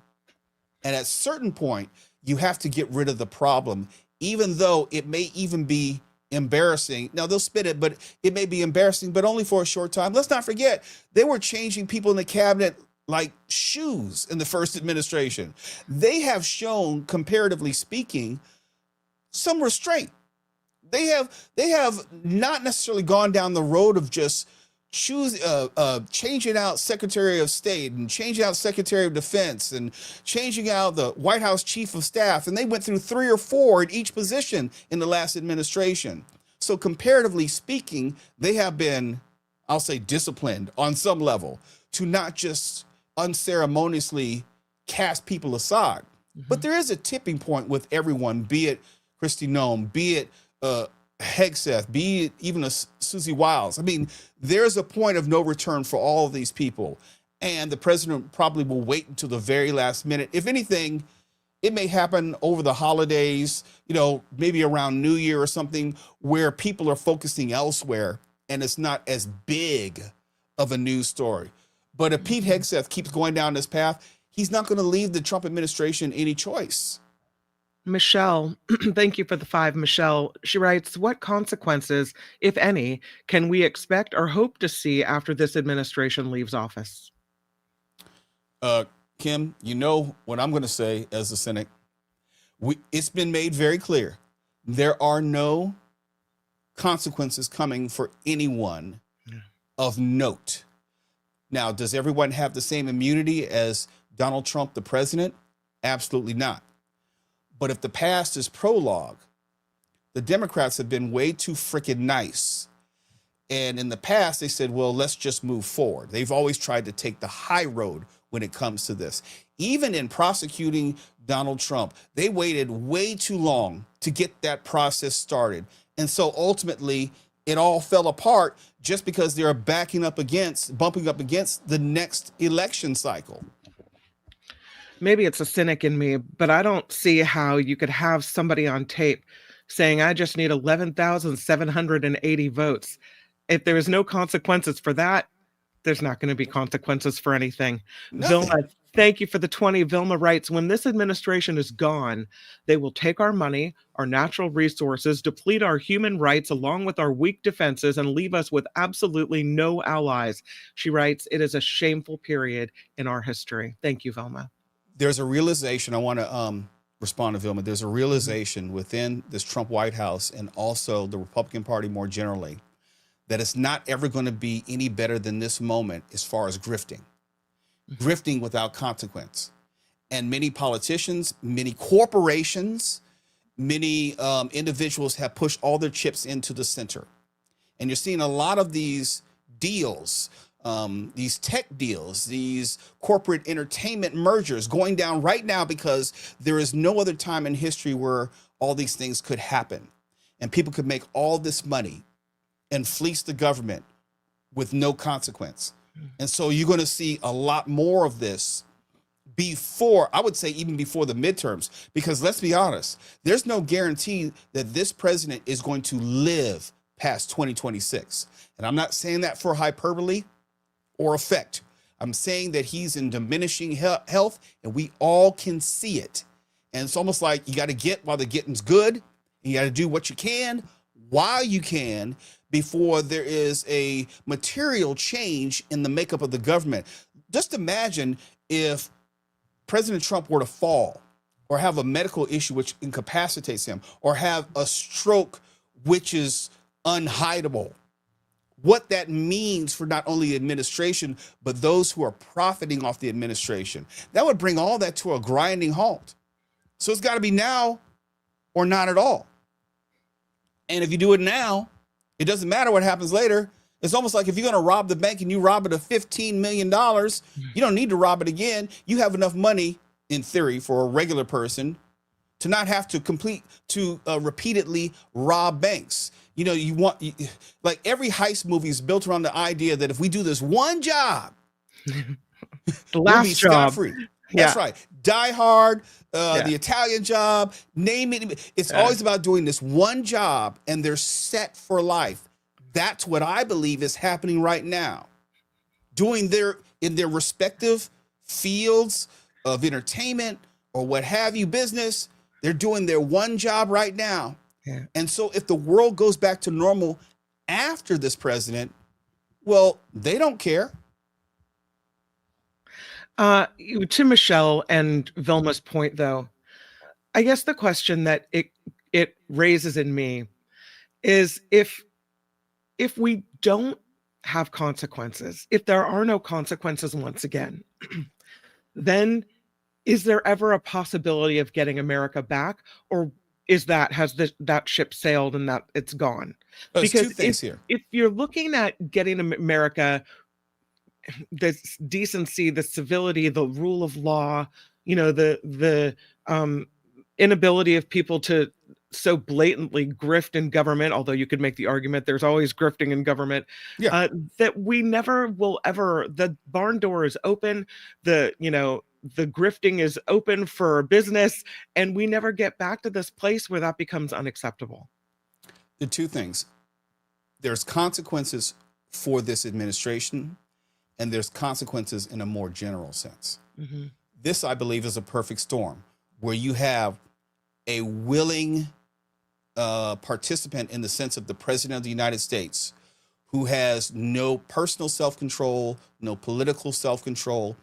And at a certain point, you have to get rid of the problem, even though it may even be embarrassing. Now, they'll spin it, but it may be embarrassing, but only for a short time. Let's not forget, they were changing people in the cabinet like shoes in the first administration. They have shown, comparatively speaking, some restraint. They have not necessarily gone down the road of just changing out Secretary of State and changing out Secretary of Defense and changing out the White House Chief of Staff. And they went through 3 or 4 at each position in the last administration. So comparatively speaking, they have been, I'll say, disciplined on some level to not just unceremoniously cast people aside. Mm-hmm. But there is a tipping point with everyone, be it Kristi Noem, be it Hegseth, be it even a Susie Wiles. I mean, there's a point of no return for all of these people. And the president probably will wait until the very last minute. If anything, it may happen over the holidays, maybe around New Year or something, where people are focusing elsewhere and it's not as big of a news story. But if Pete Hegseth keeps going down this path, he's not going to leave the Trump administration any choice. Michelle, thank you for the 5, Michelle. She writes, what consequences, if any, can we expect or hope to see after this administration leaves office? Kim, you know what I'm going to say as a cynic. It's been made very clear. There are no consequences coming for anyone of note. Now, does everyone have the same immunity as Donald Trump, the president? Absolutely not. But if the past is prologue, the Democrats have been way too freaking nice. And in the past, they said, well, let's just move forward. They've always tried to take the high road when it comes to this. Even in prosecuting Donald Trump, they waited way too long to get that process started. And so ultimately, it all fell apart just because they're bumping up against the next election cycle. Maybe it's a cynic in me, but I don't see how you could have somebody on tape saying, I just need 11,780 votes. If there is no consequences for that, there's not going to be consequences for anything. Nothing. Vilma, thank you for the 20. Vilma writes, when this administration is gone, they will take our money, our natural resources, deplete our human rights along with our weak defenses, and leave us with absolutely no allies. She writes, it is a shameful period in our history. Thank you, Vilma. There's a realization, I want to respond to Vilma. There's a realization within this Trump White House and also the Republican Party more generally that it's not ever going to be any better than this moment as far as grifting. Grifting without consequence. And many politicians, many corporations, many individuals have pushed all their chips into the center. And you're seeing a lot of these deals, these tech deals, these corporate entertainment mergers going down right now because there is no other time in history where all these things could happen. And people could make all this money and fleece the government with no consequence. And so you're going to see a lot more of this before, I would say even before the midterms, because let's be honest, there's no guarantee that this president is going to live past 2026. And I'm not saying that for hyperbole or effect. I'm saying that he's in diminishing health, and we all can see it. And it's almost like you got to get while the getting's good. And you got to do what you can while you can before there is a material change in the makeup of the government. Just imagine if President Trump were to fall or have a medical issue which incapacitates him or have a stroke which is unhideable. What that means for not only the administration, but those who are profiting off the administration. That would bring all that to a grinding halt. So it's got to be now or not at all. And if you do it now, it doesn't matter what happens later. It's almost like if you're going to rob the bank and you rob it of $15 million, you don't need to rob it again. You have enough money, in theory, for a regular person to not have to repeatedly rob banks. You know, like every heist movie is built around the idea that if we do this one job, the last we'll be job. scot-free. Yeah. That's right. Die Hard, the Italian Job, name it. It's always about doing this one job, and they're set for life. That's what I believe is happening right now. In their respective fields of entertainment or what have you, business, they're doing their one job right now. Yeah. And so if the world goes back to normal after this president, well, they don't care. To Michelle and Vilma's point, though, I guess the question that it raises in me is if we don't have consequences, if there are no consequences once again, then is there ever a possibility of getting America back, or has that ship sailed and that it's gone? There's Because two things here. if you're looking at getting America the decency, the civility, the rule of law, you know, the inability of people to so blatantly grift in government, although you could make the argument there's always grifting in government, that we never will ever, the barn door is open, the grifting is open for business, and we never get back to this place where that becomes unacceptable. The two things, there's consequences for this administration, and there's consequences in a more general sense. Mm-hmm. This, I believe, is a perfect storm where you have a willing participant in the sense of the president of the United States who has no personal self-control, no political self-control,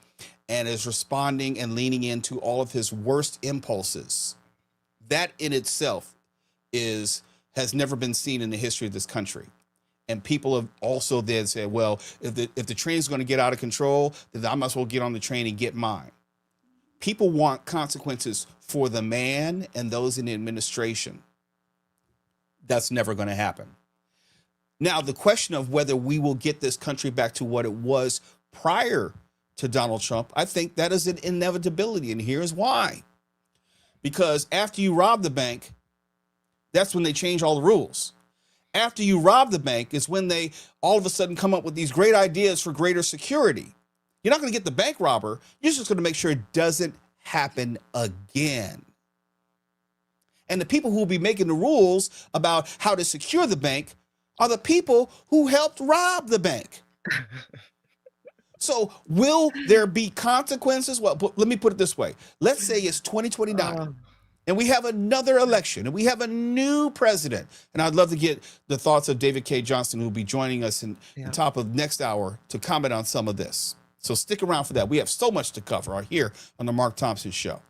and is responding and leaning into all of his worst impulses. That in itself has never been seen in the history of this country. And people have also then said, well, if the train is going to get out of control, then I might as well get on the train and get mine. People want consequences for the man and those in the administration. That's never going to happen. Now, the question of whether we will get this country back to what it was prior to Donald Trump, I think that is an inevitability. And here's why. Because after you rob the bank, that's when they change all the rules. After you rob the bank is when they all of a sudden come up with these great ideas for greater security. You're not going to get the bank robber. You're just going to make sure it doesn't happen again. And the people who will be making the rules about how to secure the bank are the people who helped rob the bank. So will there be consequences? Well, let me put it this way. Let's say it's 2029. And we have another election, and we have a new president. And I'd love to get the thoughts of David Cay Johnston, who will be joining us in the top of next hour to comment on some of this. So stick around for that. We have so much to cover here on the Mark Thompson Show.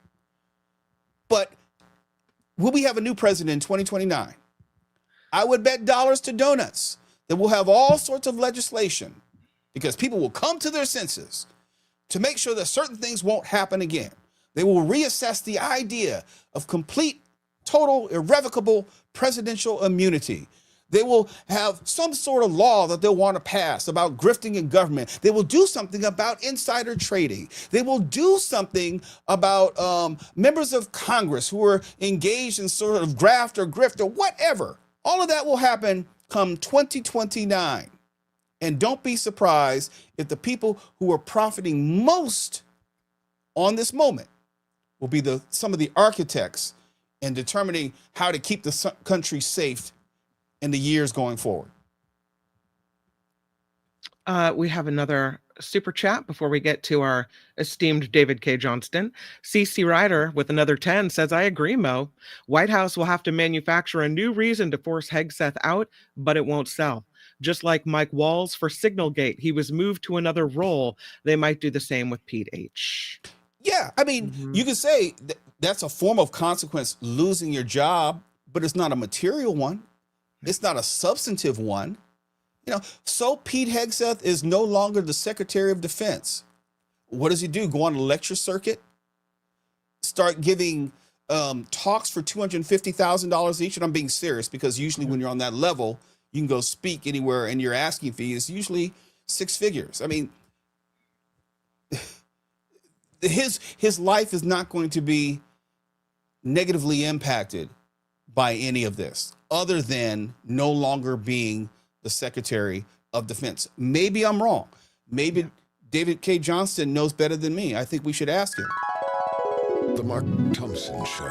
But will we have a new president in 2029? I would bet dollars to donuts that we'll have all sorts of legislation because people will come to their senses to make sure that certain things won't happen again. They will reassess the idea of complete, total, irrevocable presidential immunity. They will have some sort of law that they'll want to pass about grifting in government. They will do something about insider trading. They will do something about members of Congress who are engaged in sort of graft or grift or whatever. All of that will happen come 2029. And don't be surprised if the people who are profiting most on this moment will be some of the architects in determining how to keep the country safe in the years going forward. We have another super chat before we get to our esteemed David Cay Johnston. CC Ryder with another 10 says, I agree, Mo. White House will have to manufacture a new reason to force Hegseth out, but it won't sell. Just like Mike Walls for Signalgate, he was moved to another role. They might do the same with Pete H. Yeah, I mean, you can say that's a form of consequence, losing your job, but it's not a material one. It's not a substantive one. So Pete Hegseth is no longer the Secretary of Defense. What does he do? Go on a lecture circuit? Start giving talks for $250,000 each? And I'm being serious, because usually when you're on that level, you can go speak anywhere and your asking fee is usually six figures. I mean, his life is not going to be negatively impacted by any of this, other than no longer being the Secretary of Defense. Maybe I'm wrong. Maybe David Cay Johnston knows better than me. I think we should ask him. The Mark Thompson Show.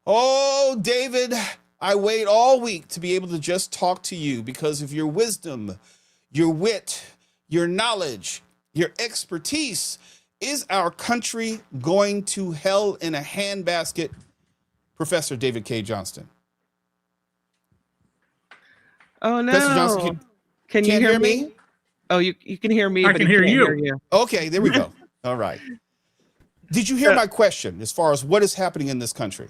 Oh, David, I wait all week to be able to just talk to you because of your wisdom, your wit, your knowledge, your expertise. Is our country going to hell in a handbasket? Professor David Cay Johnston. Oh, no. Professor Johnston, can you hear me? Oh, you can hear me. I but can he hear can't you. Okay, there we go. All right. Did you hear my question as far as what is happening in this country?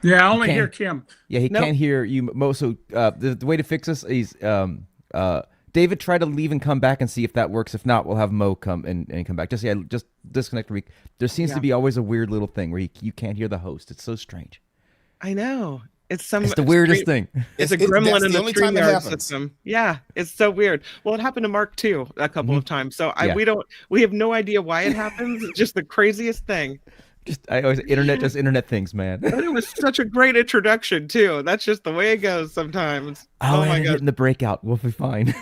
Yeah, I only Can't- hear Kim. Yeah, he Nope. can't hear you, Mo. So the way to fix this is David, try to leave and come back and see if that works. If not, we'll have Mo come and come back. Just disconnect. There seems to be always a weird little thing where you can't hear the host. It's so strange. I know. It's It's the weirdest thing. It's a That's gremlin in the the only time it StreamYard happens. system. Yeah, it's so weird. Well, it happened to Mark too a couple of times. So Yeah. we have no idea why it happens. It's just the craziest thing. I always internet things, man. But it was such a great introduction too. That's just the way it goes sometimes. I'll Oh my edit it god. in the breakout. We'll be fine.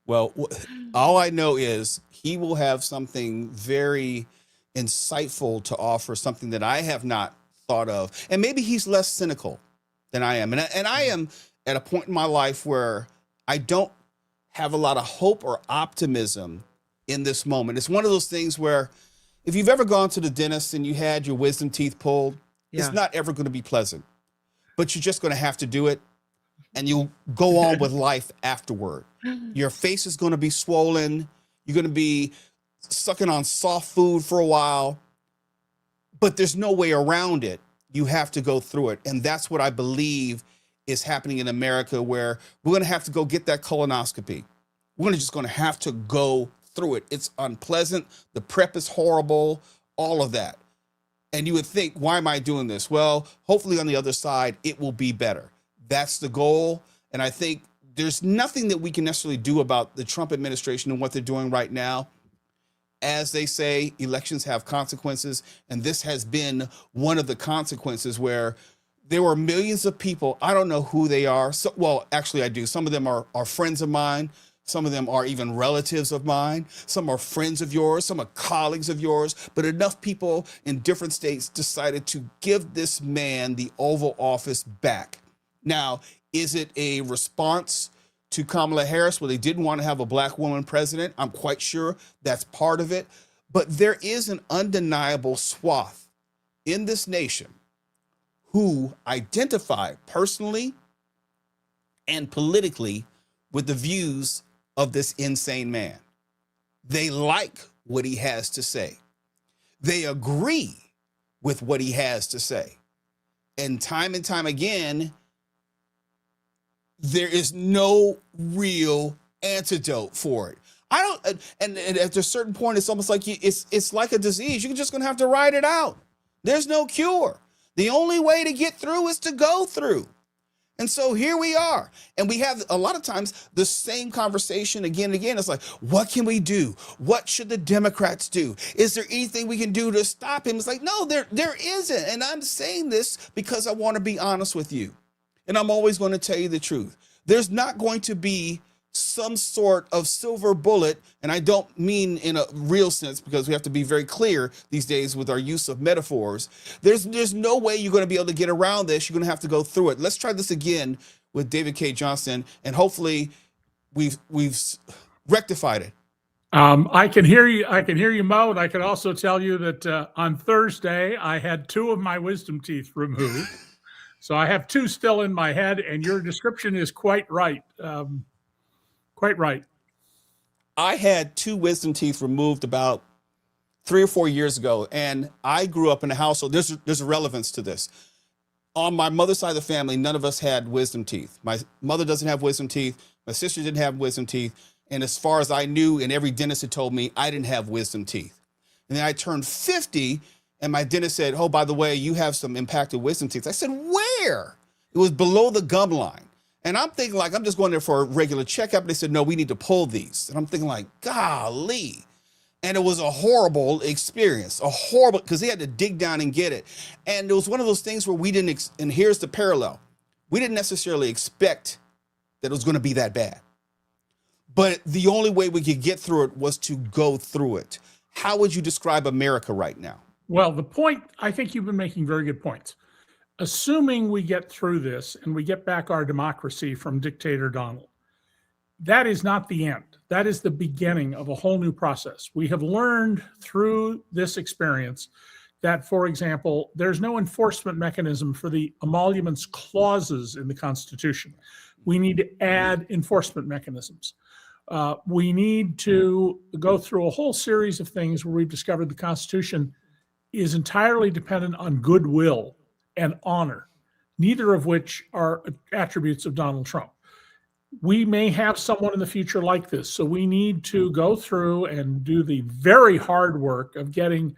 Well, all I know is he will have something very insightful to offer, something that I have not thought of. And maybe he's less cynical than I am. And I am at a point in my life where I don't have a lot of hope or optimism in this moment. It's one of those things where if you've ever gone to the dentist and you had your wisdom teeth pulled, it's not ever going to be pleasant, but you're just going to have to do it. And you'll go on with life afterward. Your face is going to be swollen. You're going to be sucking on soft food for a while, but there's no way around it. You have to go through it. And that's what I believe is happening in America, where we're going to have to go get that colonoscopy. We're just going to have to go through it. It's unpleasant. The prep is horrible, all of that. And you would think, why am I doing this? Well, hopefully on the other side, it will be better. That's the goal. And I think there's nothing that we can necessarily do about the Trump administration and what they're doing right now. As they say, elections have consequences. And this has been one of the consequences, where there were millions of people. I don't know who they are. So, well, actually, I do. Some of them are friends of mine. Some of them are even relatives of mine. Some are friends of yours. Some are colleagues of yours. But enough people in different states decided to give this man the Oval Office back. Now, is it a response to Kamala Harris, where they didn't want to have a black woman president? I'm quite sure that's part of it. But there is an undeniable swath in this nation who identify personally and politically with the views of this insane man. They like what he has to say. They agree with what he has to say. And time again, there is no real antidote for it. I don't, and at a certain point, it's almost like it's like a disease. You're just going to have to ride it out. There's no cure. The only way to get through is to go through. And so here we are. And we have a lot of times the same conversation again and again. It's like, what can we do? What should the Democrats do? Is there anything we can do to stop him? It's like, no, there isn't. And I'm saying this because I want to be honest with you. And I'm always going to tell you the truth. There's not going to be some sort of silver bullet, and I don't mean in a real sense because we have to be very clear these days with our use of metaphors. There's no way you're going to be able to get around this. You're going to have to go through it. Let's try this again with David Cay Johnston, and hopefully we've rectified it. I can hear you. I can hear you, Mo. And I can also tell you that on Thursday I had 2 of my wisdom teeth removed, so I have 2 still in my head. And your description is quite right. Quite right. I had 2 wisdom teeth removed about 3 or 4 years ago, and I grew up in a household. There's a relevance to this. On my mother's side of the family, none of us had wisdom teeth. My mother doesn't have wisdom teeth. My sister didn't have wisdom teeth. And as far as I knew, and every dentist had told me, I didn't have wisdom teeth. And then I turned 50, and my dentist said, oh, by the way, you have some impacted wisdom teeth. I said, where? It was below the gum line. And I'm thinking like, I'm just going there for a regular checkup. And they said, no, we need to pull these. And I'm thinking like, golly. And it was a horrible experience, because he had to dig down and get it. And it was one of those things where we didn't, and here's the parallel. We didn't necessarily expect that it was going to be that bad. But the only way we could get through it was to go through it. How would you describe America right now? Well, the point, I think you've been making very good points. Assuming we get through this and we get back our democracy from dictator Donald, that is not the end. That is the beginning of a whole new process. We have learned through this experience that, for example, there's no enforcement mechanism for the emoluments clauses in the Constitution. We need to add enforcement mechanisms. We need to go through a whole series of things where we've discovered the Constitution is entirely dependent on goodwill and honor, neither of which are attributes of Donald Trump. We may have someone in the future like this, so we need to go through and do the very hard work of getting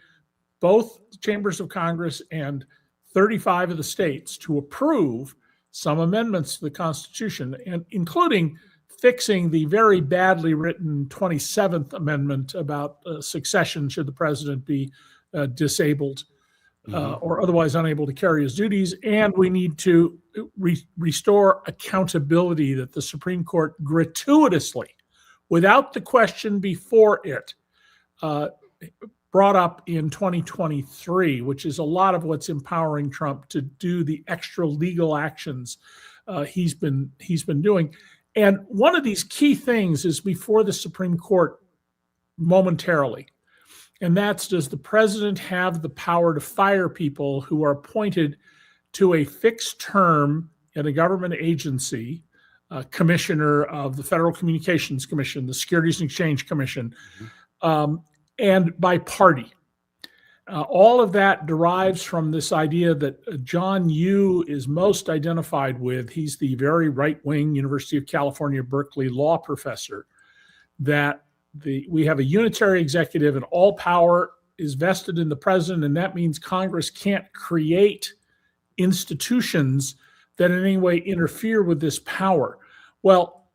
both chambers of Congress and 35 of the states to approve some amendments to the Constitution, and including fixing the very badly written 27th Amendment about succession should the president be disabled or otherwise unable to carry his duties. And we need to restore accountability that the Supreme Court gratuitously, without the question before it, brought up in 2023, which is a lot of what's empowering Trump to do the extra legal actions he's been doing. And one of these key things is before the Supreme Court momentarily. And that's, does the president have the power to fire people who are appointed to a fixed term at a government agency, commissioner of the Federal Communications Commission, the Securities and Exchange Commission, and by party? All of that derives from this idea that John Yoo is most identified with. He's the very right-wing University of California, Berkeley law professor, that we have a unitary executive and all power is vested in the president, and that means Congress can't create institutions that in any way interfere with this power. Well,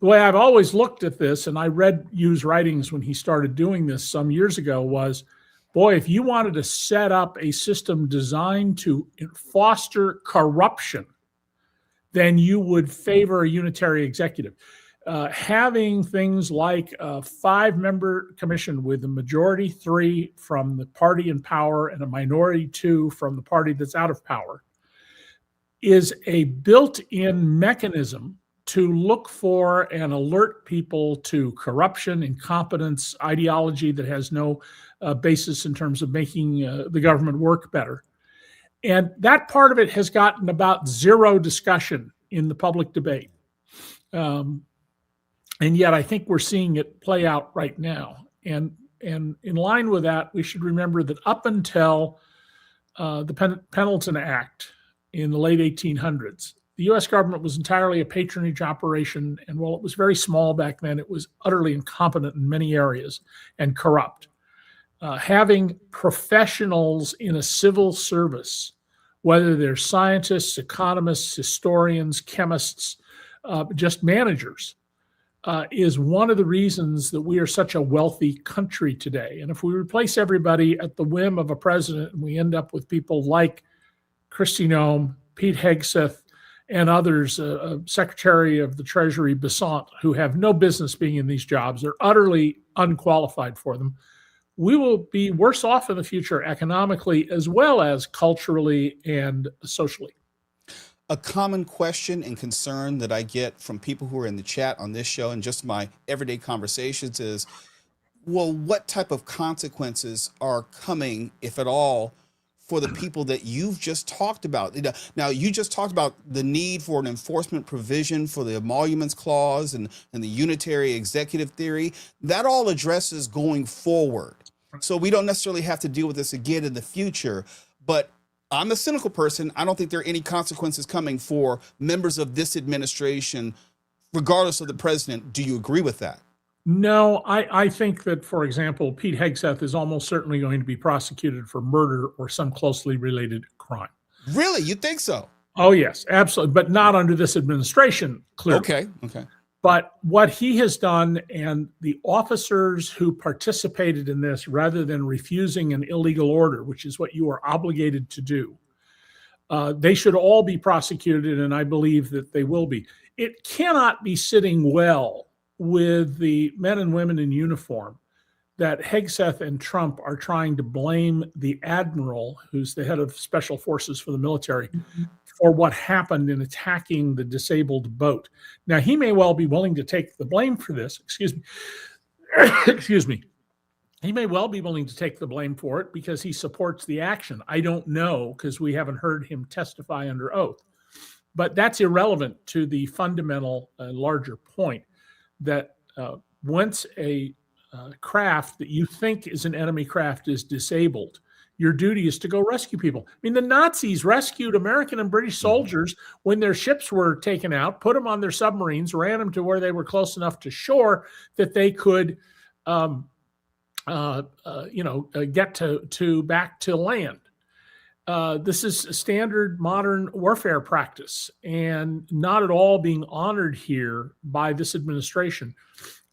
the way I've always looked at this, and I read Yu's writings when he started doing this some years ago, was, boy, if you wanted to set up a system designed to foster corruption, then you would favor a unitary executive. Having things like a 5-member commission with a majority 3 from the party in power and a minority 2 from the party that's out of power is a built-in mechanism to look for and alert people to corruption, incompetence, ideology that has no basis in terms of making the government work better. And that part of it has gotten about zero discussion in the public debate. And yet I think we're seeing it play out right now. And in line with that, we should remember that up until the Pendleton Act in the late 1800s, the U.S. government was entirely a patronage operation. And while it was very small back then, it was utterly incompetent in many areas and corrupt. Having professionals in a civil service, whether they're scientists, economists, historians, chemists, just managers, is one of the reasons that we are such a wealthy country today. And if we replace everybody at the whim of a president and we end up with people like Kristi Noem, Pete Hegseth, and others, Secretary of the Treasury Besant, who have no business being in these jobs. They're utterly unqualified for them. We will be worse off in the future economically as well as culturally and socially. A common question and concern that I get from people who are in the chat on this show and just my everyday conversations is, well, what type of consequences are coming, if at all, for the people that you've just talked about? Now, you just talked about the need for an enforcement provision for the emoluments clause and the unitary executive theory. That all addresses going forward. So we don't necessarily have to deal with this again in the future. But I'm a cynical person. I don't think there are any consequences coming for members of this administration, regardless of the president. Do you agree with that? No, I think that, for example, Pete Hegseth is almost certainly going to be prosecuted for murder or some closely related crime. Really? You think so? Oh, yes, absolutely. But not under this administration, clearly. Okay. But what he has done, and the officers who participated in this, rather than refusing an illegal order, which is what you are obligated to do, they should all be prosecuted, and I believe that they will be. It cannot be sitting well with the men and women in uniform that Hegseth and Trump are trying to blame the admiral, who's the head of special forces for the military, for what happened in attacking the disabled boat. Now, he may well be willing to take the blame for this. Excuse me. He may well be willing to take the blame for it because he supports the action. I don't know, because we haven't heard him testify under oath. But that's irrelevant to the fundamental larger point that once a craft that you think is an enemy craft is disabled, your duty is to go rescue people. I mean, the Nazis rescued American and British soldiers when their ships were taken out, put them on their submarines, ran them to where they were close enough to shore that they could, get to back to land. This is a standard modern warfare practice and not at all being honored here by this administration.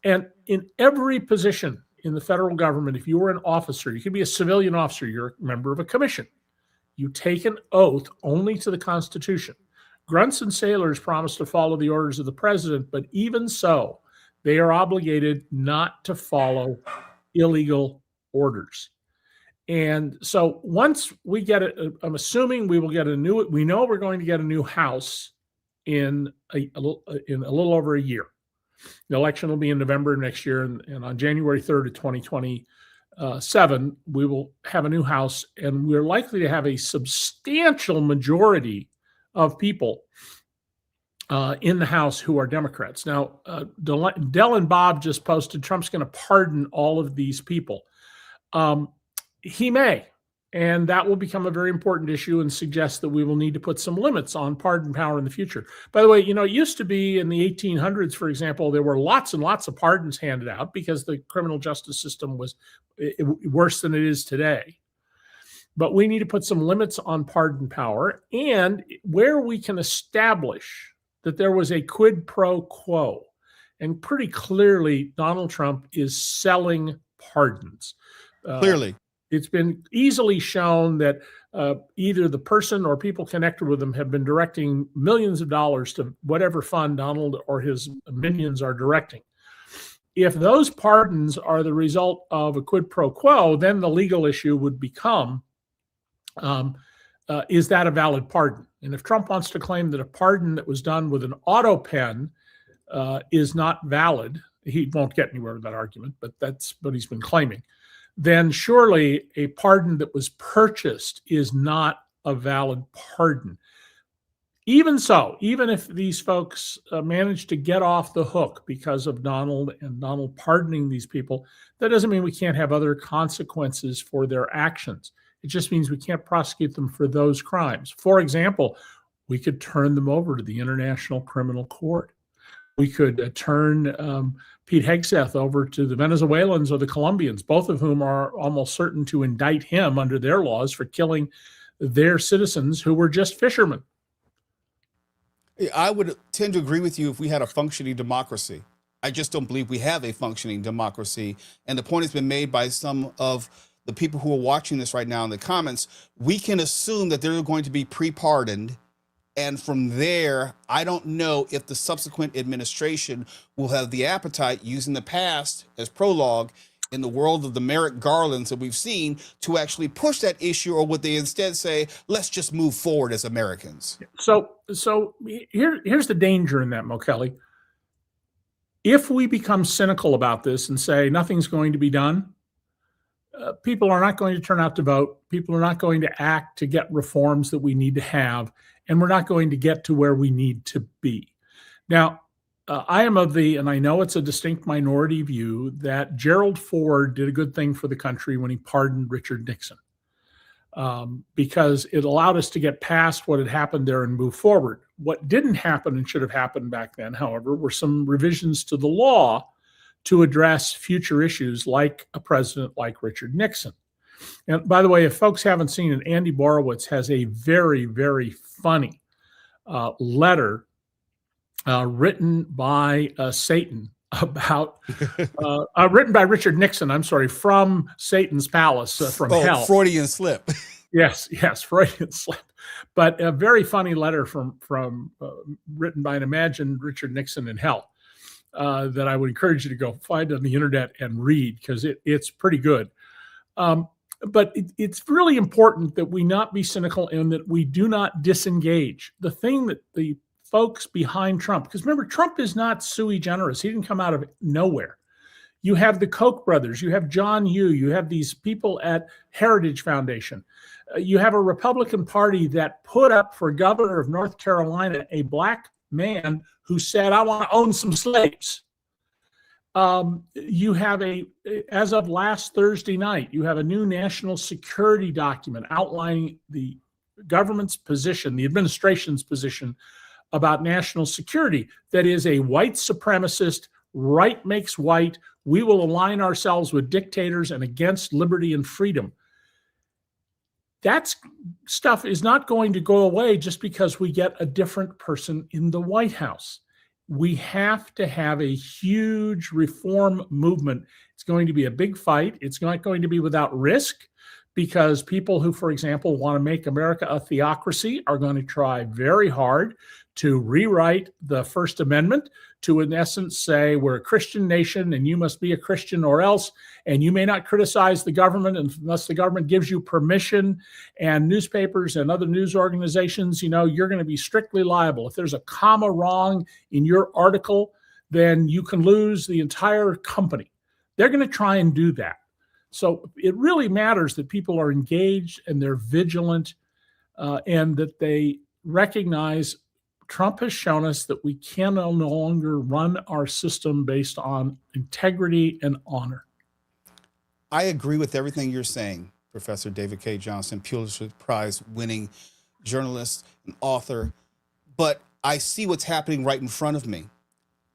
And in every position in the federal government, if you were an officer, you could be a civilian officer, you're a member of a commission. You take an oath only to the Constitution. Grunts and sailors promise to follow the orders of the president, but even so, they are obligated not to follow illegal orders. And so once we get it, I'm assuming we will get we know we're going to get a new House in a little over a year. The election will be in November of next year, and on January 3rd of 2027, we will have a new House, and we're likely to have a substantial majority of people in the House who are Democrats. Now, Del and Bob just posted Trump's going to pardon all of these people. He may, and that will become a very important issue and suggest that we will need to put some limits on pardon power in the future. By the way, it used to be in the 1800s, for example, there were lots and lots of pardons handed out because the criminal justice system was worse than it is today. But we need to put some limits on pardon power, and where we can establish that there was a quid pro quo, and pretty clearly Donald Trump is selling pardons. Clearly. It's been easily shown that either the person or people connected with them have been directing millions of dollars to whatever fund Donald or his minions are directing. If those pardons are the result of a quid pro quo, then the legal issue would become, is that a valid pardon? And if Trump wants to claim that a pardon that was done with an auto pen is not valid, he won't get anywhere with that argument, but that's what he's been claiming. Then surely a pardon that was purchased is not a valid pardon. Even so, even if these folks manage to get off the hook because of Donald and Donald pardoning these people, that doesn't mean we can't have other consequences for their actions. It just means we can't prosecute them for those crimes. For example, we could turn them over to the International Criminal Court. We could turn Pete Hegseth over to the Venezuelans or the Colombians, both of whom are almost certain to indict him under their laws for killing their citizens who were just fishermen. I would tend to agree with you if we had a functioning democracy. I just don't believe we have a functioning democracy. And the point has been made by some of the people who are watching this right now in the comments. We can assume that they're going to be pre-pardoned And from there, I don't know if the subsequent administration will have the appetite, using the past as prologue in the world of the Merrick Garlands that we've seen, to actually push that issue, or would they instead say, let's just move forward as Americans? So here's the danger in that, Mo Kelly. If we become cynical about this and say nothing's going to be done, people are not going to turn out to vote. People are not going to act to get reforms that we need to have, and we're not going to get to where we need to be. Now, I am of the, and I know it's a distinct minority view, that Gerald Ford did a good thing for the country when he pardoned Richard Nixon, because it allowed us to get past what had happened there and move forward. What didn't happen and should have happened back then, however, were some revisions to the law to address future issues like a president like Richard Nixon. And by the way, if folks haven't seen it, Andy Borowitz has a very, very funny letter written by Satan about, written by Richard Nixon, I'm sorry, from Satan's palace, from hell. Freudian slip. Yes, Freudian slip. But a very funny letter from written by an imagined Richard Nixon in hell that I would encourage you to go find on the internet and read, because it's pretty good. But it's really important that we not be cynical and that we do not disengage. The thing that the folks behind Trump, because remember, Trump is not sui generis. He didn't come out of nowhere. You have the Koch brothers, you have John Yoo, you have these people at Heritage Foundation. You have a Republican Party that put up for governor of North Carolina a black man who said, I want to own some slaves. You have as of last Thursday night, you have a new national security document outlining the government's position, the administration's position about national security, that is a white supremacist, right makes white, we will align ourselves with dictators and against liberty and freedom. That stuff is not going to go away just because we get a different person in the White House. We have to have a huge reform movement. It's going to be a big fight. It's not going to be without risk, because people who, for example, want to make America a theocracy are going to try very hard to rewrite the First Amendment to, in essence, say we're a Christian nation and you must be a Christian or else, and you may not criticize the government unless the government gives you permission, and newspapers and other news organizations, you're going to be strictly liable. If there's a comma wrong in your article, then you can lose the entire company. They're going to try and do that. So it really matters that people are engaged and they're vigilant, and that they recognize Trump has shown us that we can no longer run our system based on integrity and honor. I agree with everything you're saying, Professor David Cay Johnston, Pulitzer Prize winning journalist and author, but I see what's happening right in front of me.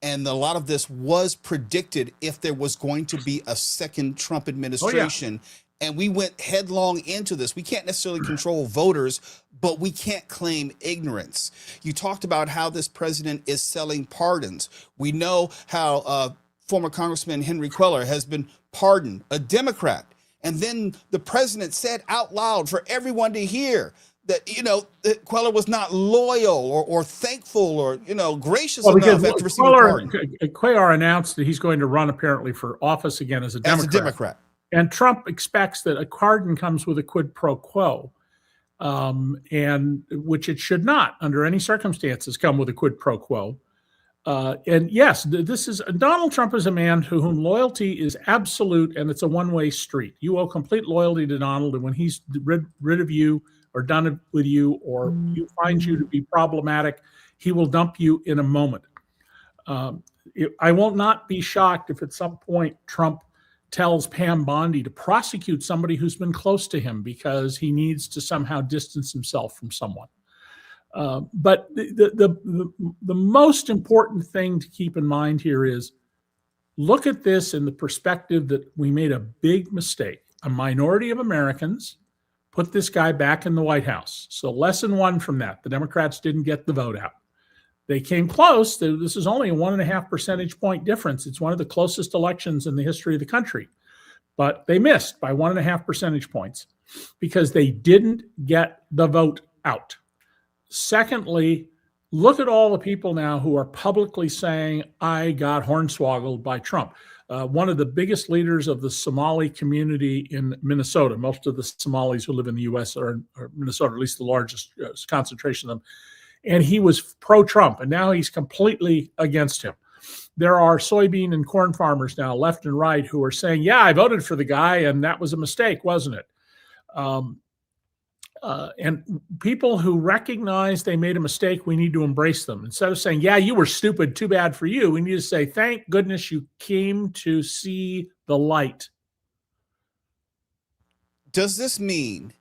And a lot of this was predicted if there was going to be a second Trump administration. And we went headlong into this. We can't necessarily control voters, but we can't claim ignorance. You talked about how this president is selling pardons. We know how former Congressman Henry Queller has been pardoned, a Democrat. And then the president said out loud for everyone to hear that, that Queller was not loyal or thankful or, gracious enough after receiving a pardon. Cuellar announced that he's going to run apparently for office again as a Democrat. And Trump expects that a pardon comes with a quid pro quo, and which it should not, under any circumstances, come with a quid pro quo. And yes, Donald Trump is a man whom loyalty is absolute, and it's a one-way street. You owe complete loyalty to Donald, and when he's rid of you or done with you, or you find you to be problematic, he will dump you in a moment. I will not be shocked if at some point Trump tells Pam Bondi to prosecute somebody who's been close to him because he needs to somehow distance himself from someone. But the most important thing to keep in mind here is look at this in the perspective that we made a big mistake. A minority of Americans put this guy back in the White House. So lesson one from that, the Democrats didn't get the vote out. They came close. This is only a 1.5 percentage point difference. It's one of the closest elections in the history of the country. But they missed by 1.5 percentage points because they didn't get the vote out. Secondly, look at all the people now who are publicly saying, I got hornswoggled by Trump. One of the biggest leaders of the Somali community in Minnesota, most of the Somalis who live in the U.S. are in Minnesota, at least the largest concentration of them, and he was pro-Trump, and now he's completely against him. There are soybean and corn farmers now, left and right, who are saying, yeah, I voted for the guy, and that was a mistake, wasn't it? And people who recognize they made a mistake, we need to embrace them. Instead of saying, yeah, you were stupid, too bad for you, we need to say, thank goodness you came to see the light. Does this mean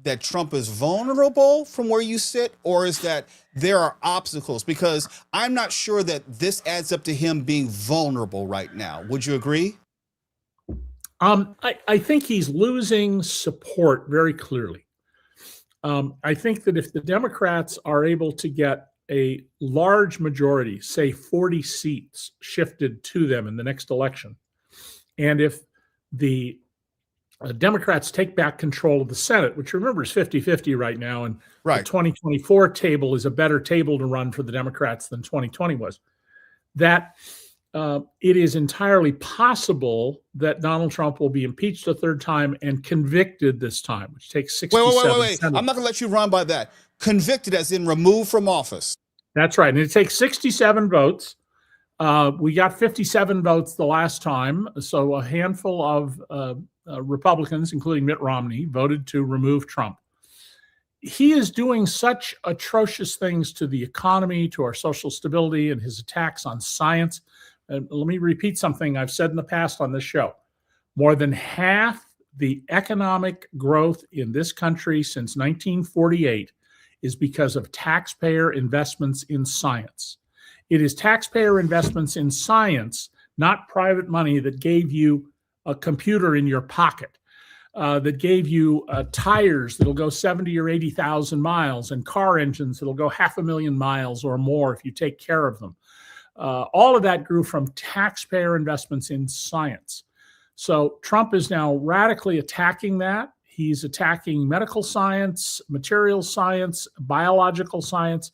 that Trump is vulnerable from where you sit, or is that there are obstacles? Because I'm not sure that this adds up to him being vulnerable right now. Would you agree? I think he's losing support very clearly. I think that if the Democrats are able to get a large majority, say 40 seats shifted to them in the next election, and if the Democrats take back control of the Senate, which remember is 50-50 right now, and the 2024 table is a better table to run for the Democrats than 2020 was, that it is entirely possible that Donald Trump will be impeached a third time and convicted this time, which takes 67 Wait. I'm not going to let you run by that. Convicted as in removed from office. That's right. And it takes 67 votes. We got 57 votes the last time. So a handful of Republicans, including Mitt Romney, voted to remove Trump. He is doing such atrocious things to the economy, to our social stability, and his attacks on science. Let me repeat something I've said in the past on this show. More than half the economic growth in this country since 1948 is because of taxpayer investments in science. It is taxpayer investments in science, not private money, that gave you a computer in your pocket, that gave you tires that'll go 70 or 80,000 miles, and car engines that'll go 500,000 miles or more if you take care of them. All of that grew from taxpayer investments in science. So Trump is now radically attacking that. He's attacking medical science, material science, biological science,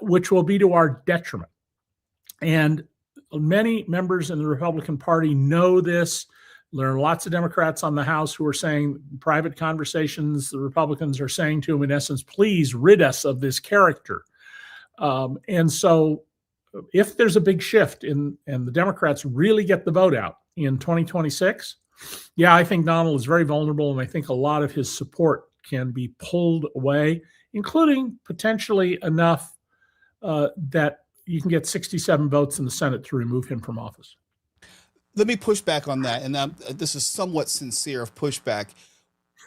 which will be to our detriment. And many members in the Republican Party know this. There are lots of Democrats on the House who are saying, private conversations, the Republicans are saying to him, in essence, please rid us of this character. And so if there's a big shift and the Democrats really get the vote out in 2026, yeah, I think Donald is very vulnerable, and I think a lot of his support can be pulled away, including potentially enough that you can get 67 votes in the Senate to remove him from office. Let me push back on that, and this is somewhat sincere of pushback.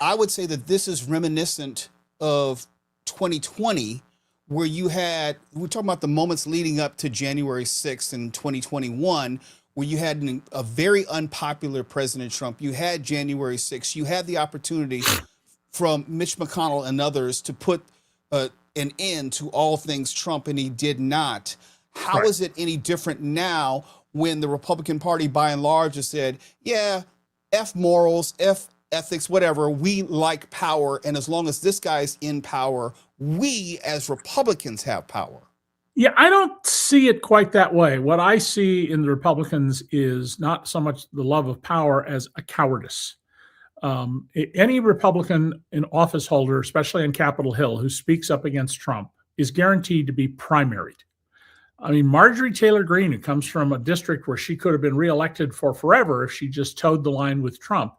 I would say that this is reminiscent of 2020, where we're talking about the moments leading up to January 6th in 2021, where you had a very unpopular President Trump. You had January 6th. You had the opportunity from Mitch McConnell and others to put an end to all things Trump, and he did not. How is it any different now when the Republican Party, by and large, has said, yeah, F morals, F ethics, whatever, we like power, and as long as this guy's in power, we as Republicans have power? Yeah, I don't see it quite that way. What I see in the Republicans is not so much the love of power as a cowardice. Any Republican in office holder, especially on Capitol Hill, who speaks up against Trump is guaranteed to be primaried. I mean, Marjorie Taylor Greene, who comes from a district where she could have been reelected for forever if she just towed the line with Trump,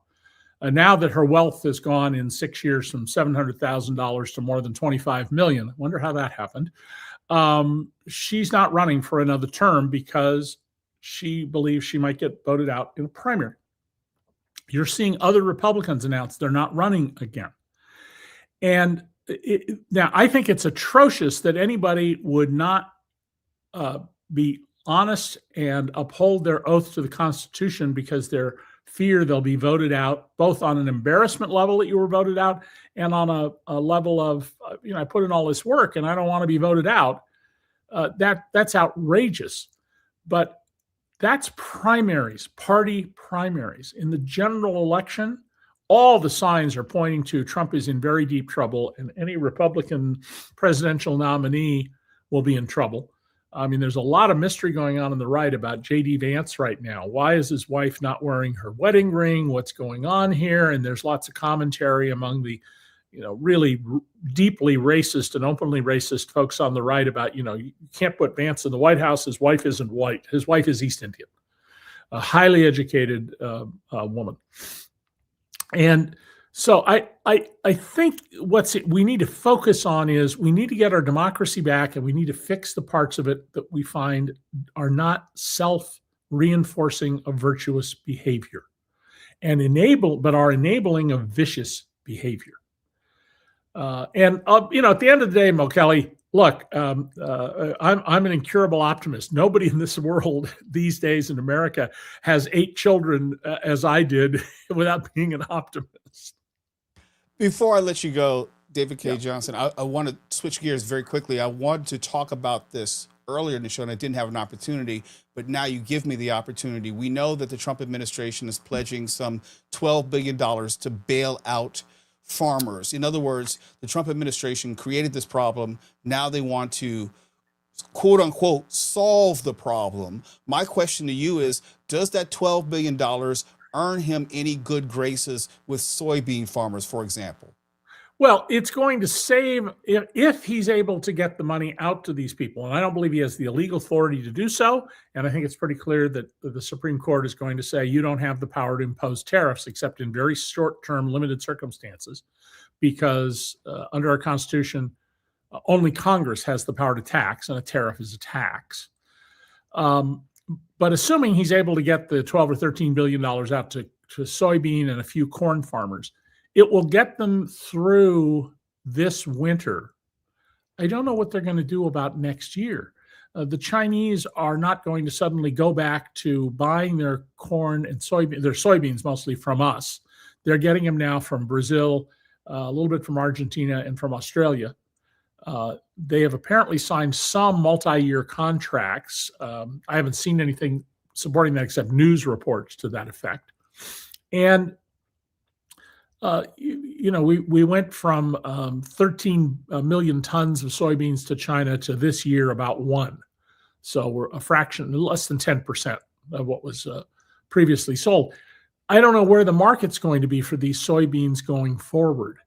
now that her wealth has gone in 6 years from $700,000 to more than $25 million, I wonder how that happened. She's not running for another term because she believes she might get voted out in a primary. You're seeing other Republicans announce they're not running again. And now I think it's atrocious that anybody would not be honest and uphold their oath to the Constitution because they're fear they'll be voted out, both on an embarrassment level that you were voted out and on a level of, I put in all this work and I don't want to be voted out. That's outrageous. But that's primaries, party primaries. In the general election, all the signs are pointing to Trump is in very deep trouble, and any Republican presidential nominee will be in trouble. I mean, there's a lot of mystery going on the right about J.D. Vance right now. Why is his wife not wearing her wedding ring? What's going on here? And there's lots of commentary among the, really deeply racist and openly racist folks on the right about, you can't put Vance in the White House. His wife isn't white. His wife is East Indian, a highly educated woman. And so I think we need to focus on is we need to get our democracy back, and we need to fix the parts of it that we find are not self-reinforcing of virtuous behavior and but are enabling of vicious behavior. At the end of the day, Mo Kelly, look, I'm an incurable optimist. Nobody in this world these days in America has 8 children as I did without being an optimist. Before I let you go, David Cay Johnston, I want to switch gears very quickly. I wanted to talk about this earlier in the show, and I didn't have an opportunity, but now you give me the opportunity. We know that the Trump administration is pledging some $12 billion to bail out farmers. In other words, the Trump administration created this problem. Now they want to, quote unquote, solve the problem. My question to you is, does that $12 billion earn him any good graces with soybean farmers, for example? Well, it's going to save if he's able to get the money out to these people. And I don't believe he has the legal authority to do so. And I think it's pretty clear that the Supreme Court is going to say you don't have the power to impose tariffs except in very short-term, limited circumstances, because under our Constitution, only Congress has the power to tax, and a tariff is a tax. But assuming he's able to get the $12 or $13 billion out to soybean and a few corn farmers, it will get them through this winter. I don't know what they're going to do about next year. The Chinese are not going to suddenly go back to buying their corn and their soybeans mostly from us. They're getting them now from Brazil, a little bit from Argentina, and from Australia. They have apparently signed some multi-year contracts. I haven't seen anything supporting that except news reports to that effect. And we went from 13 million tons of soybeans to China to this year about 1. So we're a fraction, less than 10% of what was previously sold. I don't know where the market's going to be for these soybeans going forward.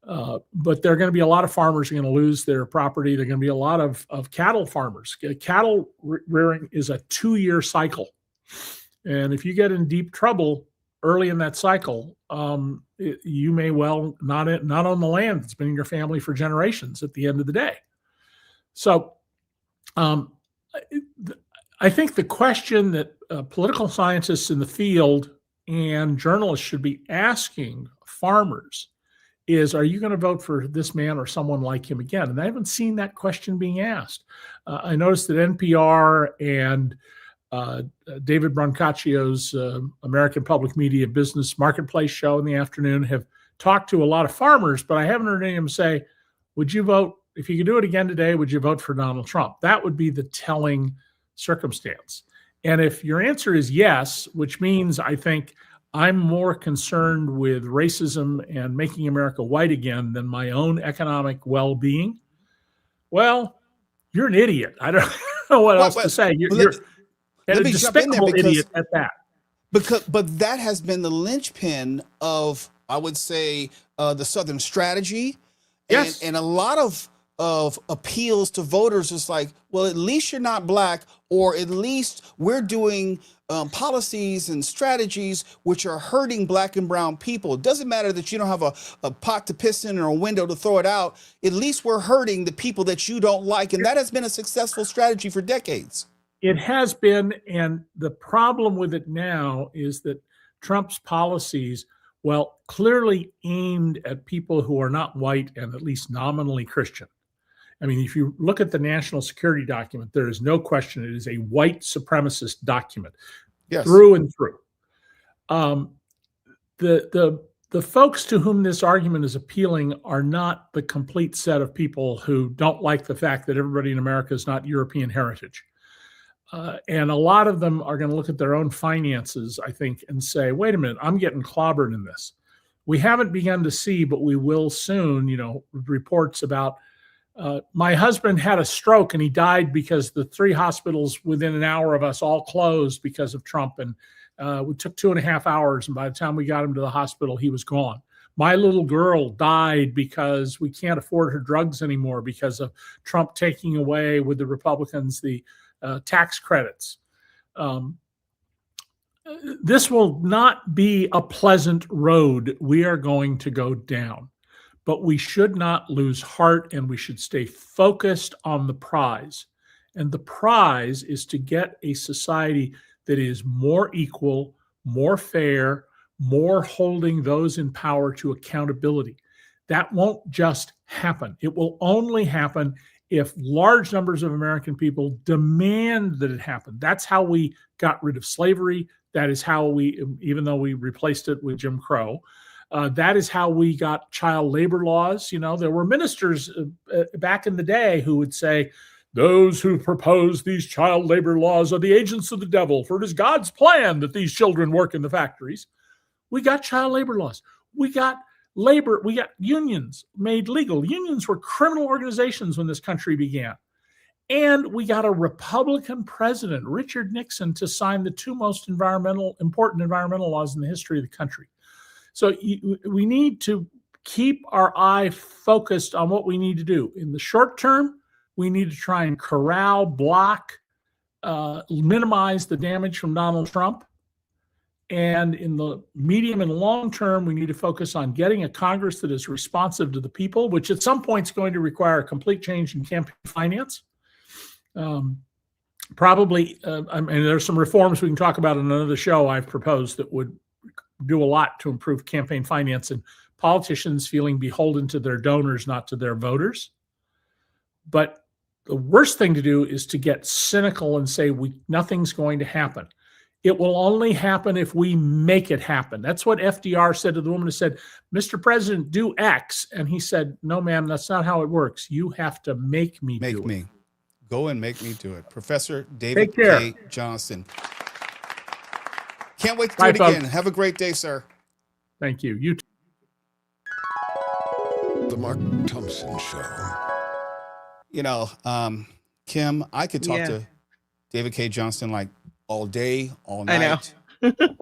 But there are going to be a lot of farmers who are going to lose their property. There are going to be a lot of cattle farmers. Cattle rearing is a 2-year cycle. And if you get in deep trouble early in that cycle, you may well not own the land that's been in your family for generations at the end of the day. So I think the question that political scientists in the field and journalists should be asking farmers is, are you going to vote for this man or someone like him again? And I haven't seen that question being asked. I noticed that NPR and David Brancaccio's American Public Media Business Marketplace show in the afternoon have talked to a lot of farmers, but I haven't heard any of them say, would you vote, if you could do it again today, would you vote for Donald Trump? That would be the telling circumstance. And if your answer is yes, which means I think I'm more concerned with racism and making America white again than my own economic well-being, well, you're an idiot. I don't know what else to say. You're a despicable idiot at that. But that has been the linchpin of, I would say, the Southern strategy. Yes. And a lot of appeals to voters is like, well, at least you're not black, or at least we're doing policies and strategies which are hurting black and brown people. It doesn't matter that you don't have a pot to piss in or a window to throw it out. At least we're hurting the people that you don't like. And that has been a successful strategy for decades. It has been. And the problem with it now is that Trump's policies, well, clearly aimed at people who are not white and at least nominally Christian. I mean, if you look at the national security document, there is no question it is a white supremacist document, yes, through and through. The folks to whom this argument is appealing are not the complete set of people who don't like the fact that everybody in America is not European heritage. And a lot of them are going to look at their own finances, I think, and say, wait a minute, I'm getting clobbered in this. We haven't begun to see, but we will soon, reports about my husband had a stroke and he died because the 3 hospitals within an hour of us all closed because of Trump. And it took 2.5 hours. And by the time we got him to the hospital, he was gone. My little girl died because we can't afford her drugs anymore because of Trump taking away with the Republicans the tax credits. This will not be a pleasant road we are going to go down, but we should not lose heart and we should stay focused on the prize. And the prize is to get a society that is more equal, more fair, more holding those in power to accountability. That won't just happen. It will only happen if large numbers of American people demand that it happen. That's how we got rid of slavery. That is how we, even though we replaced it with Jim Crow, that is how we got child labor laws. There were ministers back in the day who would say, those who propose these child labor laws are the agents of the devil, for it is God's plan that these children work in the factories. We got child labor laws. We got labor. We got unions made legal. Unions were criminal organizations when this country began. And we got a Republican president, Richard Nixon, to sign the 2 most important environmental laws in the history of the country. So we need to keep our eye focused on what we need to do. In the short term, we need to try and corral, block, minimize the damage from Donald Trump. And in the medium and long term, we need to focus on getting a Congress that is responsive to the people, which at some point is going to require a complete change in campaign finance. Probably, and there's some reforms we can talk about in another show I've proposed that would do a lot to improve campaign finance and politicians feeling beholden to their donors, not to their voters. But the worst thing to do is to get cynical and say nothing's going to happen. It will only happen if we make it happen. That's what FDR said to the woman who said, Mr. President, do X. And he said, no, ma'am, that's not how it works. You have to make me do it. Go and make me do it. Professor David Cay Johnston. Can't wait to do it again. Have a great day, sir. Thank you. You too. The Mark Thompson Show. Kim, I could talk to David Cay Johnston like all day, all night. I know.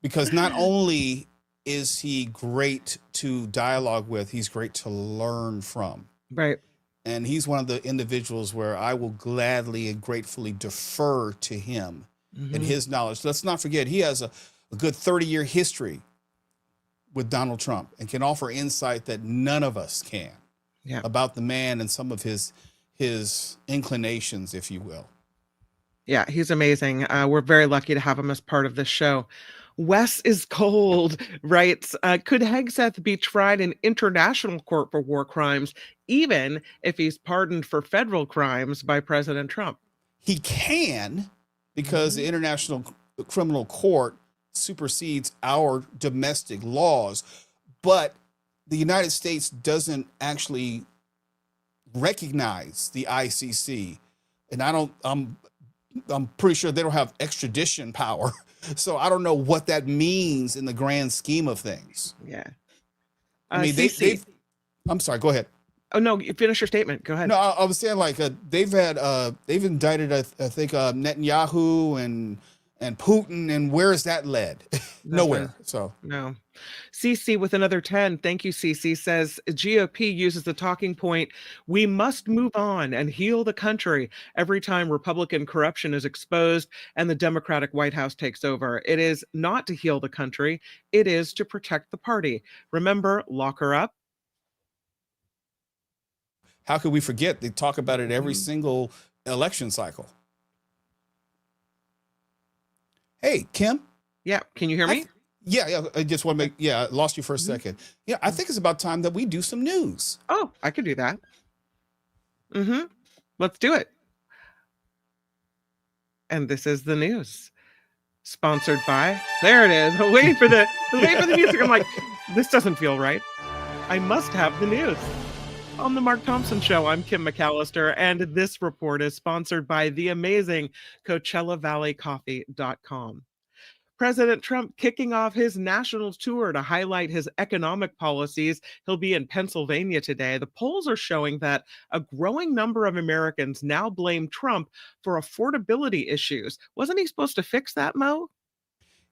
Because not only is he great to dialogue with, he's great to learn from. Right. And he's one of the individuals where I will gladly and gratefully defer to him and his knowledge. Let's not forget, he has a good 30-year history with Donald Trump and can offer insight that none of us can about the man and some of his inclinations, if you will. Yeah, he's amazing. We're very lucky to have him as part of this show. Wes is cold writes, could Hegseth be tried in international court for war crimes, even if he's pardoned for federal crimes by President Trump? He can, because the International Criminal Court supersedes our domestic laws, but the United States doesn't actually recognize the ICC, and I'm pretty sure they don't have extradition power. So I don't know what that means in the grand scheme of things. Yeah. I mean, they've I'm sorry, go ahead. Oh, no, you finish your statement. Go ahead. No, I was saying they've indicted, I think, Netanyahu and Putin, and where has that led? Nowhere. So no. CC with another 10. Thank you, CC. Says GOP uses the talking point, we must move on and heal the country every time Republican corruption is exposed and the Democratic White House takes over. It is not to heal the country. It is to protect the party. Remember, lock her up. How could we forget? They talk about it every single election cycle. Hey, Kim. Yeah. Can you hear me? I just want to make, I lost you for a second. Yeah, I think it's about time that we do some news. Oh, I could do that. Let's do it. And this is the news. Sponsored by, there it is. I'm waiting for the music. I'm like, this doesn't feel right. I must have the news. On the Mark Thompson Show, I'm Kim McAllister, and this report is sponsored by the amazing CoachellaValleyCoffee.com. President Trump kicking off his national tour to highlight his economic policies. He'll be in Pennsylvania today. The polls are showing that a growing number of Americans now blame Trump for affordability issues. Wasn't he supposed to fix that, Mo?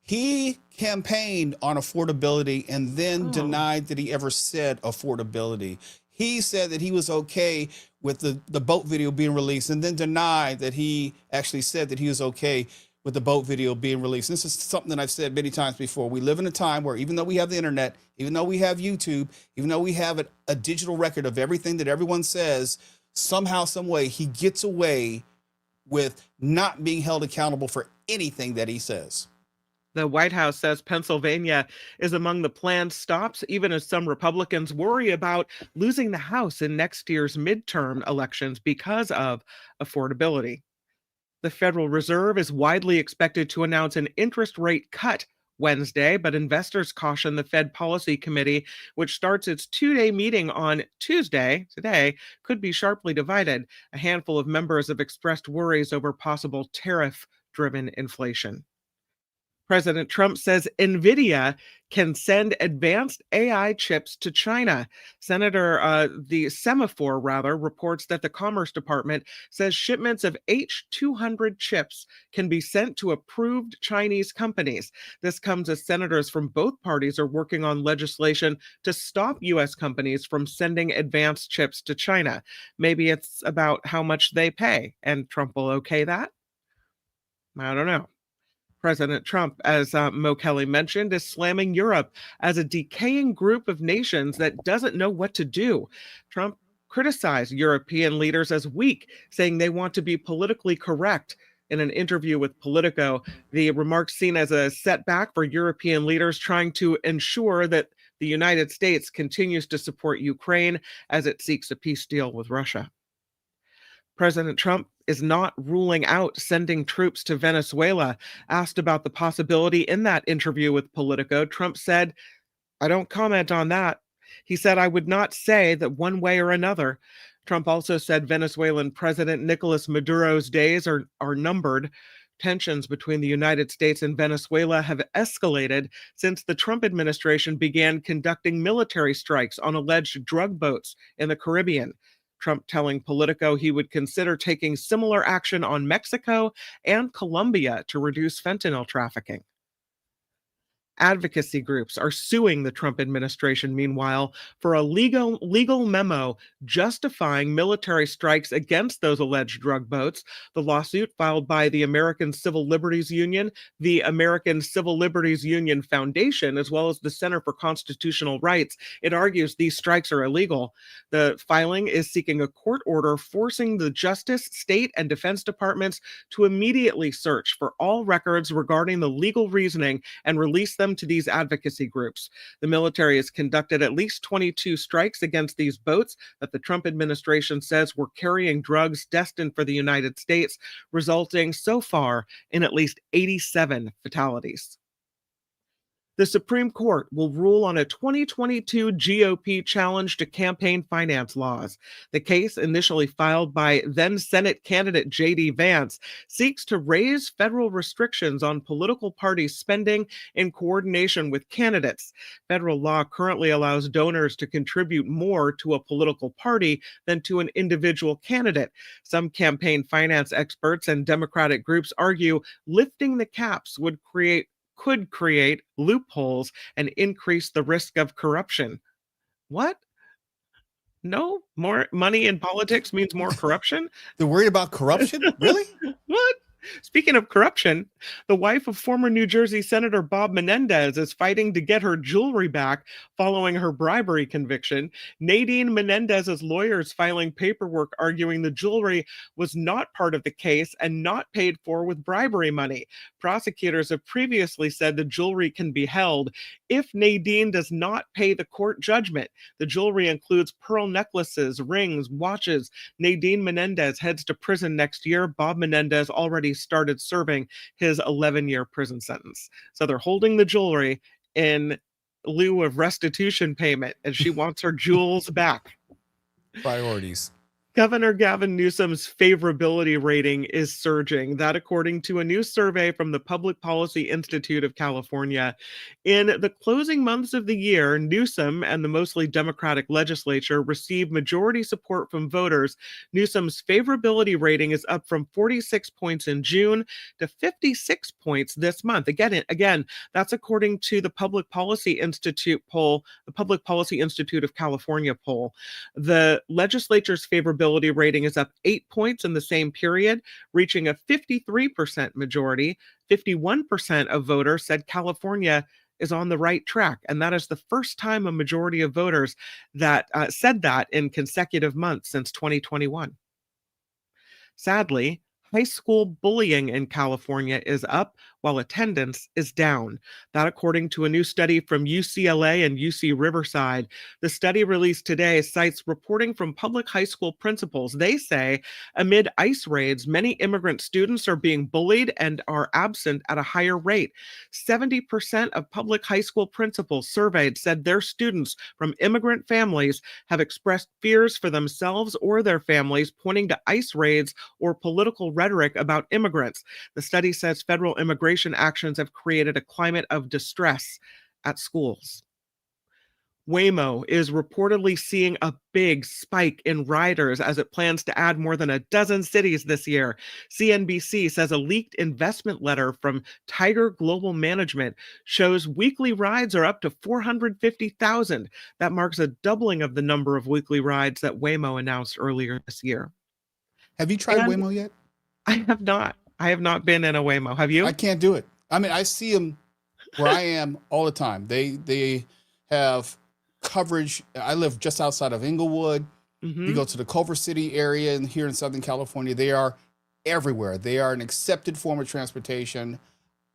He campaigned on affordability and then denied that he ever said affordability. He said that he was okay with the boat video being released and then denied that he actually said that he was okay with the boat video being released. This is something that I've said many times before. We live in a time where even though we have the internet, even though we have YouTube, even though we have a digital record of everything that everyone says, somehow, some way, he gets away with not being held accountable for anything that he says. The White House says Pennsylvania is among the planned stops, even as some Republicans worry about losing the House in next year's midterm elections because of affordability. The Federal Reserve is widely expected to announce an interest rate cut Wednesday, but investors caution the Fed Policy Committee, which starts its two-day meeting on Tuesday, today, could be sharply divided. A handful of members have expressed worries over possible tariff-driven inflation. President Trump says NVIDIA can send advanced AI chips to China. The Semaphore reports that the Commerce Department says shipments of H200 chips can be sent to approved Chinese companies. This comes as senators from both parties are working on legislation to stop U.S. companies from sending advanced chips to China. Maybe it's about how much they pay, and Trump will okay that? I don't know. President Trump, as Mo Kelly mentioned, is slamming Europe as a decaying group of nations that doesn't know what to do. Trump criticized European leaders as weak, saying they want to be politically correct. In an interview with Politico, the remarks seen as a setback for European leaders trying to ensure that the United States continues to support Ukraine as it seeks a peace deal with Russia. President Trump is not ruling out sending troops to Venezuela. Asked about the possibility in that interview with Politico, Trump said, "I don't comment on that." He said, "I would not say that one way or another." Trump also said Venezuelan President Nicolas Maduro's days are numbered. Tensions between the United States and Venezuela have escalated since the Trump administration began conducting military strikes on alleged drug boats in the Caribbean. Trump telling Politico he would consider taking similar action on Mexico and Colombia to reduce fentanyl trafficking. Advocacy groups are suing the Trump administration, meanwhile, for a legal memo justifying military strikes against those alleged drug boats. The lawsuit filed by the American Civil Liberties Union, the American Civil Liberties Union Foundation, as well as the Center for Constitutional Rights. It argues these strikes are illegal. The filing is seeking a court order forcing the Justice, State, and Defense Departments to immediately search for all records regarding the legal reasoning and release them to these advocacy groups. The military has conducted at least 22 strikes against these boats that the Trump administration says were carrying drugs destined for the United States, resulting so far in at least 87 fatalities. The Supreme Court will rule on a 2022 GOP challenge to campaign finance laws. The case, initially filed by then Senate candidate J.D. Vance, seeks to raise federal restrictions on political party spending in coordination with candidates. Federal law currently allows donors to contribute more to a political party than to an individual candidate. Some campaign finance experts and Democratic groups argue lifting the caps could create loopholes and increase the risk of corruption. What? No? More money in politics means more corruption? They're worried about corruption? Really? What? Speaking of corruption, the wife of former New Jersey Senator Bob Menendez is fighting to get her jewelry back following her bribery conviction. Nadine Menendez's lawyers filing paperwork arguing the jewelry was not part of the case and not paid for with bribery money. Prosecutors have previously said the jewelry can be held if Nadine does not pay the court judgment. The jewelry includes pearl necklaces, rings, watches. Nadine Menendez heads to prison next year. Bob Menendez already started serving his 11-year prison sentence. So they're holding the jewelry in lieu of restitution payment, and she wants her jewels back. Priorities. Governor Gavin Newsom's favorability rating is surging. That, according to a new survey from the Public Policy Institute of California. In the closing months of the year, Newsom and the mostly Democratic legislature received majority support from voters. Newsom's favorability rating is up from 46 points in June to 56 points this month. Again, that's according to the Public Policy Institute poll, the Public Policy Institute of California poll. The legislature's favorability rating is up 8 points in the same period, reaching a 53% majority. 51% of voters said California is on the right track, and that is the first time a majority of voters that said that in consecutive months since 2021. Sadly, high school bullying in California is up while attendance is down. That, according to a new study from UCLA and UC Riverside. The study released today cites reporting from public high school principals. They say amid ICE raids, many immigrant students are being bullied and are absent at a higher rate. 70% of public high school principals surveyed said their students from immigrant families have expressed fears for themselves or their families, pointing to ICE raids or political rhetoric about immigrants. The study says federal immigration actions have created a climate of distress at schools. Waymo is reportedly seeing a big spike in riders as it plans to add more than a dozen cities this year. CNBC says a leaked investment letter from Tiger Global Management shows weekly rides are up to 450,000. That marks a doubling of the number of weekly rides that Waymo announced earlier this year. Have you tried Waymo yet? I have not. I have not been in a Waymo. Have you? I can't do it. I mean, I see them where I am all the time. They have coverage. I live just outside of Inglewood. You go to the Culver City area and here in Southern California, they are everywhere. They are an accepted form of transportation.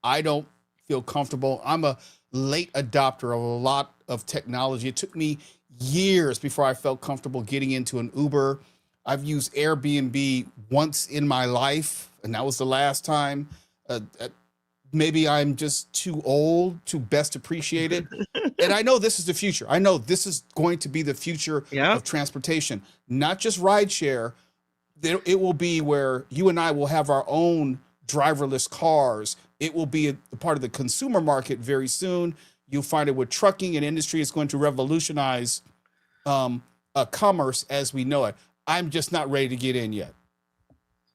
I don't feel comfortable. I'm a late adopter of a lot of technology. It took me years before I felt comfortable getting into an Uber. I've used Airbnb once in my life, and that was the last time. Maybe I'm just too old to best appreciate it. And I know this is the future. I know this is going to be the future of transportation, not just rideshare. It will be where you and I will have our own driverless cars. It will be a part of the consumer market very soon. You'll find it with trucking, and industry is going to revolutionize commerce as we know it. I'm just not ready to get in yet.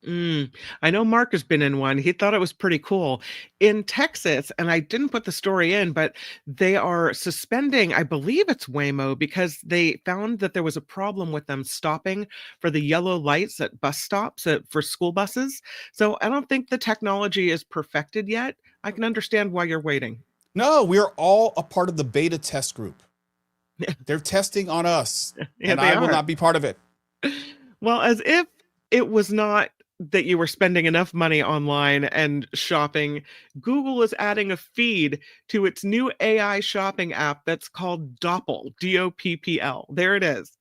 I know Mark has been in one. He thought it was pretty cool. In Texas, and I didn't put the story in, but they are suspending, I believe it's Waymo, because they found that there was a problem with them stopping for the yellow lights at bus stops for school buses. So I don't think the technology is perfected yet. I can understand why you're waiting. No, we're all a part of the beta test group. They're testing on us, and I will not be part of it. Well, as if it was not that you were spending enough money online and shopping, Google is adding a feed to its new AI shopping app that's called Doppel, D-O-P-P-L. There it is.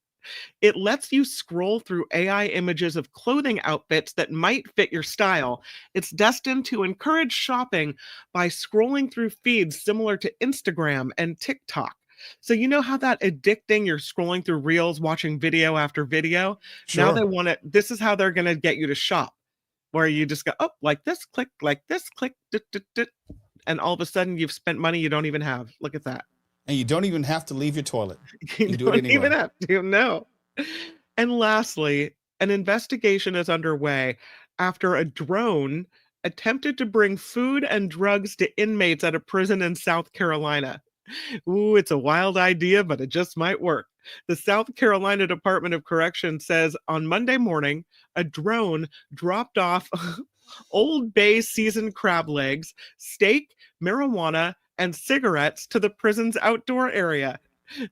It lets you scroll through AI images of clothing outfits that might fit your style. It's destined to encourage shopping by scrolling through feeds similar to Instagram and TikTok. So you know how that addicting, you're scrolling through reels, watching video after video. Sure. Now they want it. This is how they're going to get you to shop, where you just go, oh, like this, click, and all of a sudden you've spent money you don't even have. Look at that. And you don't even have to leave your toilet. You do it don't anyway. even have to, no. And lastly, an investigation is underway after a drone attempted to bring food and drugs to inmates at a prison in South Carolina. Ooh, it's a wild idea, but it just might work. The South Carolina Department of Corrections says on Monday morning, a drone dropped off Old Bay seasoned crab legs, steak, marijuana, and cigarettes to the prison's outdoor area.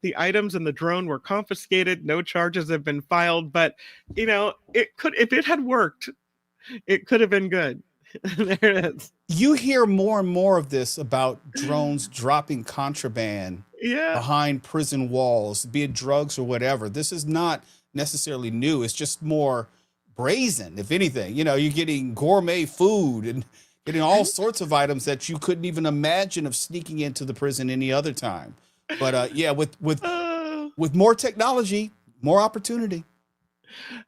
The items in the drone were confiscated. No charges have been filed, but you know, it could, if it had worked, it could have been good. There it is. You hear more and more of this about drones dropping contraband behind prison walls, be it drugs or whatever. This is not necessarily new. It's just more brazen, if anything. You know, you're getting gourmet food and getting all sorts of items that you couldn't even imagine of sneaking into the prison any other time. But yeah, with more technology, more opportunity.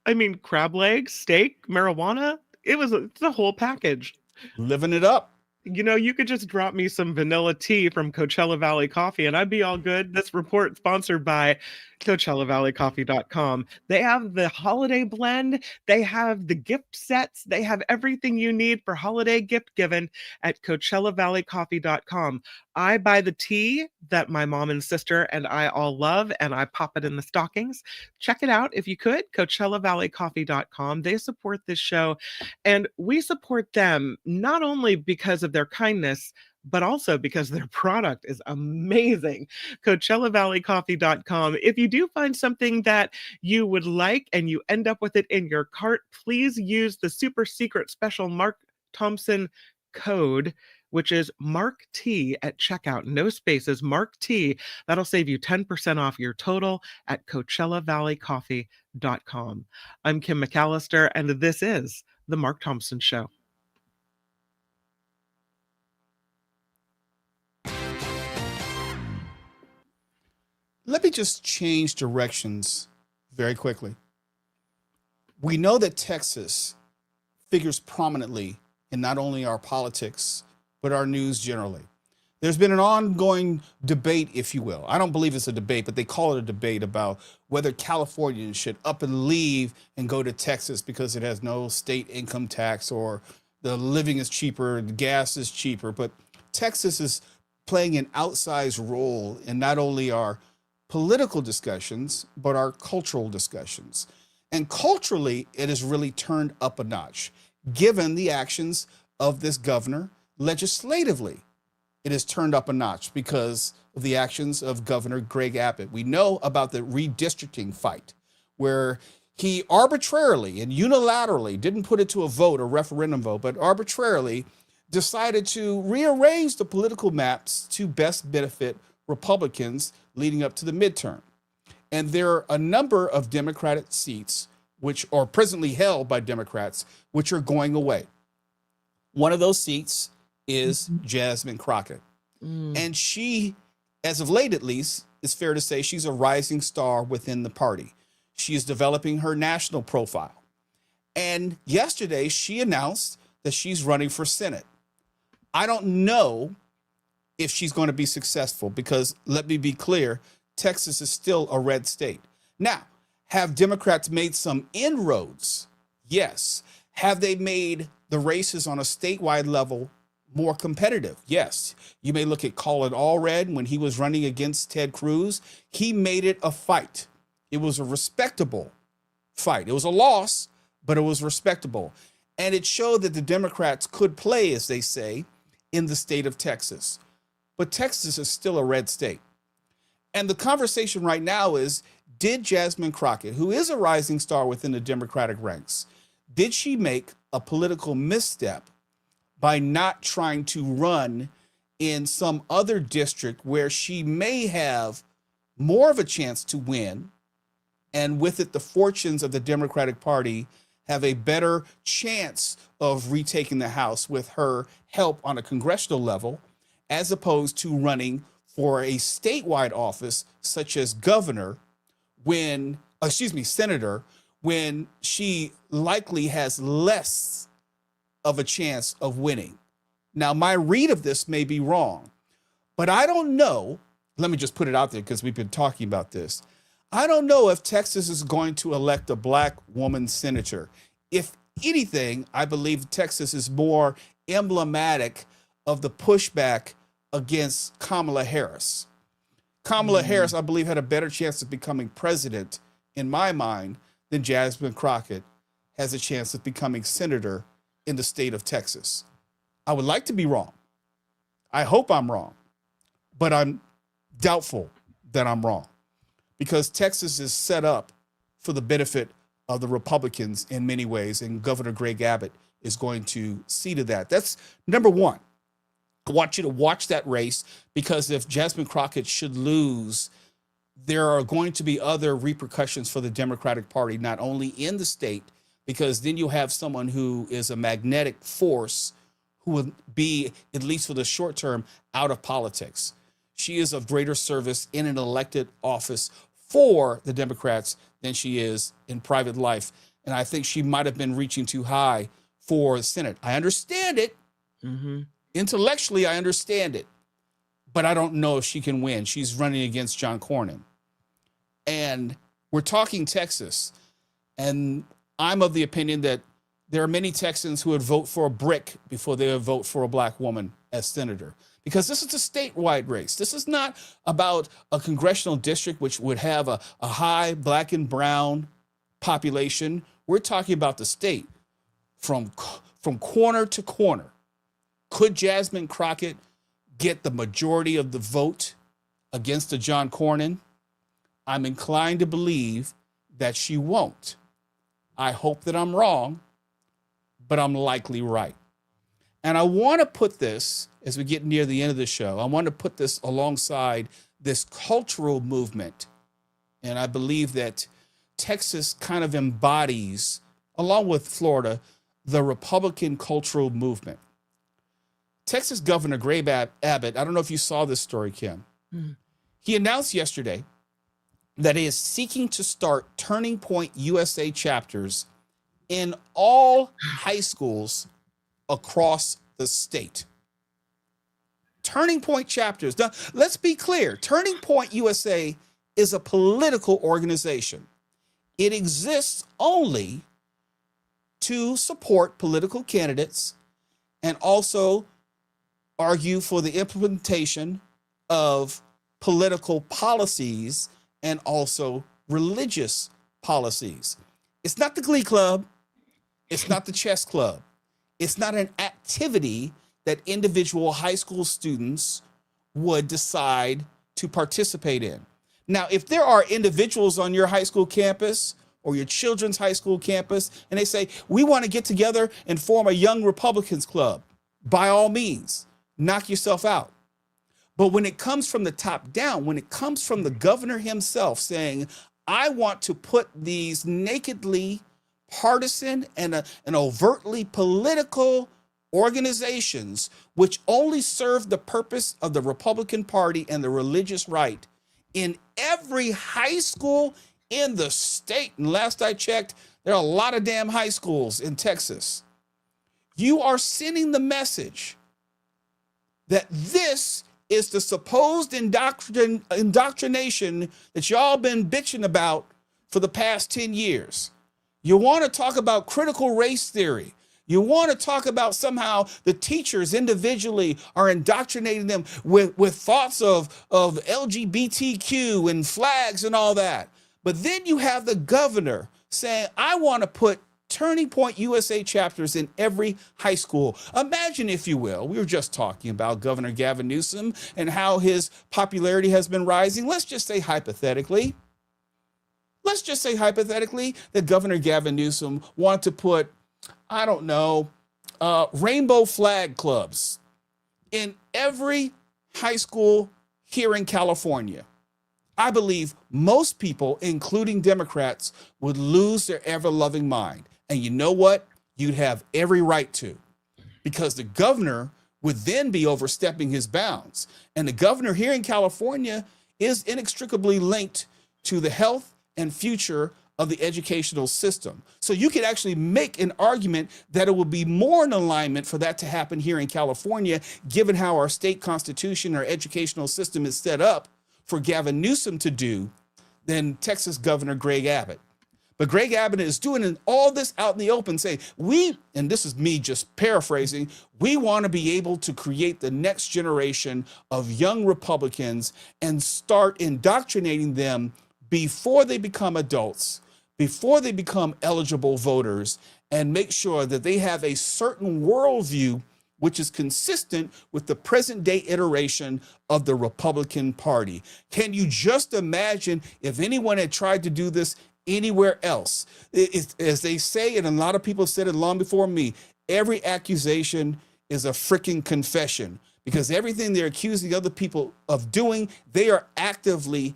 I mean, crab legs, steak, marijuana. It's a whole package. Living it up. You know, you could just drop me some vanilla tea from Coachella Valley Coffee and I'd be all good. This report sponsored by CoachellaValleyCoffee.com. They have the holiday blend. They have the gift sets. They have everything you need for holiday gift giving at CoachellaValleyCoffee.com. I buy the tea that my mom and sister and I all love, and I pop it in the stockings. Check it out if you could, CoachellaValleyCoffee.com. They support this show, and we support them not only because of their kindness, but also because their product is amazing. CoachellaValleyCoffee.com. If you do find something that you would like and you end up with it in your cart, please use the super secret special Mark Thompson code, which is Mark T at checkout. No spaces, Mark T. That'll save you 10% off your total at CoachellaValleyCoffee.com. I'm Kim McAllister, and this is The Mark Thompson Show. Let me just change directions very quickly. We know that Texas figures prominently in not only our politics, but our news generally. There's been an ongoing debate, if you will. I don't believe it's a debate, but they call it a debate about whether Californians should up and leave and go to Texas because it has no state income tax, or the living is cheaper, the gas is cheaper. But Texas is playing an outsized role in not only our political discussions, but our cultural discussions. And culturally, it has really turned up a notch, given the actions of this governor. Legislatively, it has turned up a notch because of the actions of Governor Greg Abbott. We know about the redistricting fight, where he arbitrarily and unilaterally didn't put it to a vote, a referendum vote, but arbitrarily decided to rearrange the political maps to best benefit Republicans leading up to the midterm. And there are a number of Democratic seats which are presently held by Democrats, which are going away. One of those seats is Jasmine Crockett. And she, as of late at least, it's fair to say she's a rising star within the party. She is developing her national profile. And yesterday she announced that she's running for Senate. I don't know if she's going to be successful, because let me be clear, Texas is still a red state. Now, have Democrats made some inroads? Yes. Have they made the races on a statewide level more competitive? Yes. You may look at Colin Allred when he was running against Ted Cruz. He made it a fight. It was a respectable fight. It was a loss, but it was respectable. And it showed that the Democrats could play, as they say, in the state of Texas. But Texas is still a red state. And the conversation right now is, did Jasmine Crockett, who is a rising star within the Democratic ranks, did she make a political misstep by not trying to run in some other district where she may have more of a chance to win, and with it, the fortunes of the Democratic Party have a better chance of retaking the House with her help on a congressional level, as opposed to running for a statewide office such as senator, when she likely has less of a chance of winning. Now, my read of this may be wrong, but I don't know. Let me just put it out there because we've been talking about this. I don't know if Texas is going to elect a black woman senator. If anything, I believe Texas is more emblematic of the pushback against Kamala Harris. Kamala Harris, I believe, had a better chance of becoming president, in my mind, than Jasmine Crockett has a chance of becoming senator in the state of Texas. I would like to be wrong. I hope I'm wrong, but I'm doubtful that I'm wrong, because Texas is set up for the benefit of the Republicans in many ways, and Governor Greg Abbott is going to see to that. That's number one. I want you to watch that race, because if Jasmine Crockett should lose, there are going to be other repercussions for the Democratic Party, not only in the state, because then you'll have someone who is a magnetic force who will be, at least for the short term, out of politics. She is of greater service in an elected office for the Democrats than she is in private life. And I think she might have been reaching too high for the Senate. I understand it. Intellectually, I understand it. But I don't know if she can win. She's running against John Cornyn. And we're talking Texas. And I'm of the opinion that there are many Texans who would vote for a brick before they would vote for a black woman as senator. Because this is a statewide race. This is not about a congressional district which would have a high black and brown population. We're talking about the state from corner to corner. Could Jasmine Crockett get the majority of the vote against the John Cornyn? I'm inclined to believe that she won't. I hope that I'm wrong, but I'm likely right. And I want to put this, as we get near the end of the show, I want to put this alongside this cultural movement. And I believe that Texas kind of embodies, along with Florida, the Republican cultural movement. Texas Governor Greg Abbott, I don't know if you saw this story, Kim. He announced yesterday that he is seeking to start Turning Point USA chapters in all high schools across the state. Turning Point chapters. Now, let's be clear. Turning Point USA is a political organization. It exists only to support political candidates and also argue for the implementation of political policies and also religious policies. It's not the Glee Club. It's not the chess club. It's not an activity that individual high school students would decide to participate in. Now, if there are individuals on your high school campus or your children's high school campus, and they say, we want to get together and form a Young Republicans Club, by all means, knock yourself out. But when it comes from the top down, when it comes from the governor himself saying, I want to put these nakedly partisan and overtly political organizations which only serve the purpose of the Republican Party and the religious right in every high school in the state. And last I checked, there are a lot of damn high schools in Texas. You are sending the message that this is the supposed indoctrination that y'all been bitching about for the past 10 years. You want to talk about critical race theory. You want to talk about somehow the teachers individually are indoctrinating them with thoughts of LGBTQ and flags and all that. But then you have the governor saying, I want to put Turning Point USA chapters in every high school. Imagine, if you will, we were just talking about Governor Gavin Newsom and how his popularity has been rising. Let's just say hypothetically that Governor Gavin Newsom wanted to put, I don't know, rainbow flag clubs in every high school here in California. I believe most people, including Democrats, would lose their ever-loving mind. And you know what? You'd have every right to, because the governor would then be overstepping his bounds. And the governor here in California is inextricably linked to the health and future of the educational system. So you could actually make an argument that it would be more in alignment for that to happen here in California, given how our state constitution, our educational system is set up for Gavin Newsom to do, than Texas Governor Greg Abbott. But Greg Abbott is doing all this out in the open, saying, and this is me just paraphrasing, we want to be able to create the next generation of young Republicans and start indoctrinating them before they become adults, before they become eligible voters, and make sure that they have a certain worldview which is consistent with the present day iteration of the Republican Party. Can you just imagine if anyone had tried to do this anywhere else? As they say, and a lot of people said it long before me, every accusation is a freaking confession, because everything they're accusing other people of doing, they are actively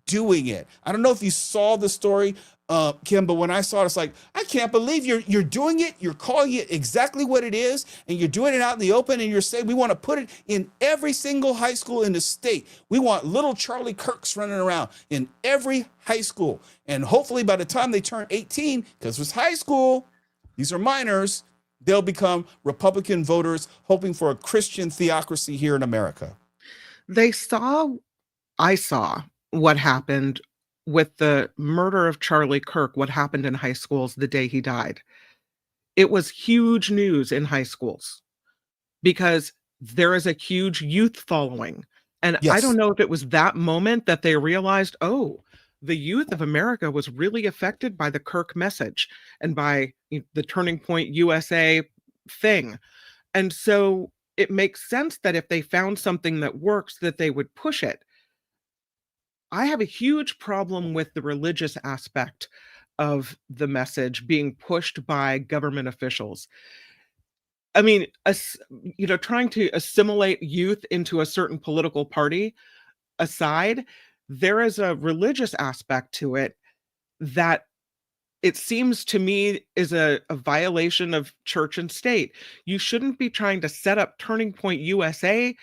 doing it. I don't know if you saw the story Kim, but when I saw it, it's like, I can't believe you're doing it. You're calling it exactly what it is, and you're doing it out in the open, and you're saying we want to put it in every single high school in the state. We want little Charlie Kirks running around in every high school. And hopefully by the time they turn 18, because it's high school, these are minors, they'll become Republican voters hoping for a Christian theocracy here in America. I saw what happened with the murder of Charlie Kirk, what happened in high schools the day he died. It was huge news in high schools because there is a huge youth following. And I don't know if it was that moment that they realized, oh, the youth of America was really affected by the Kirk message and by the Turning Point USA thing. And so it makes sense that if they found something that works, that they would push it. I have a huge problem with the religious aspect of the message being pushed by government officials. I mean, trying to assimilate youth into a certain political party aside, there is a religious aspect to it that it seems to me is a violation of church and state. You shouldn't be trying to set up Turning Point USA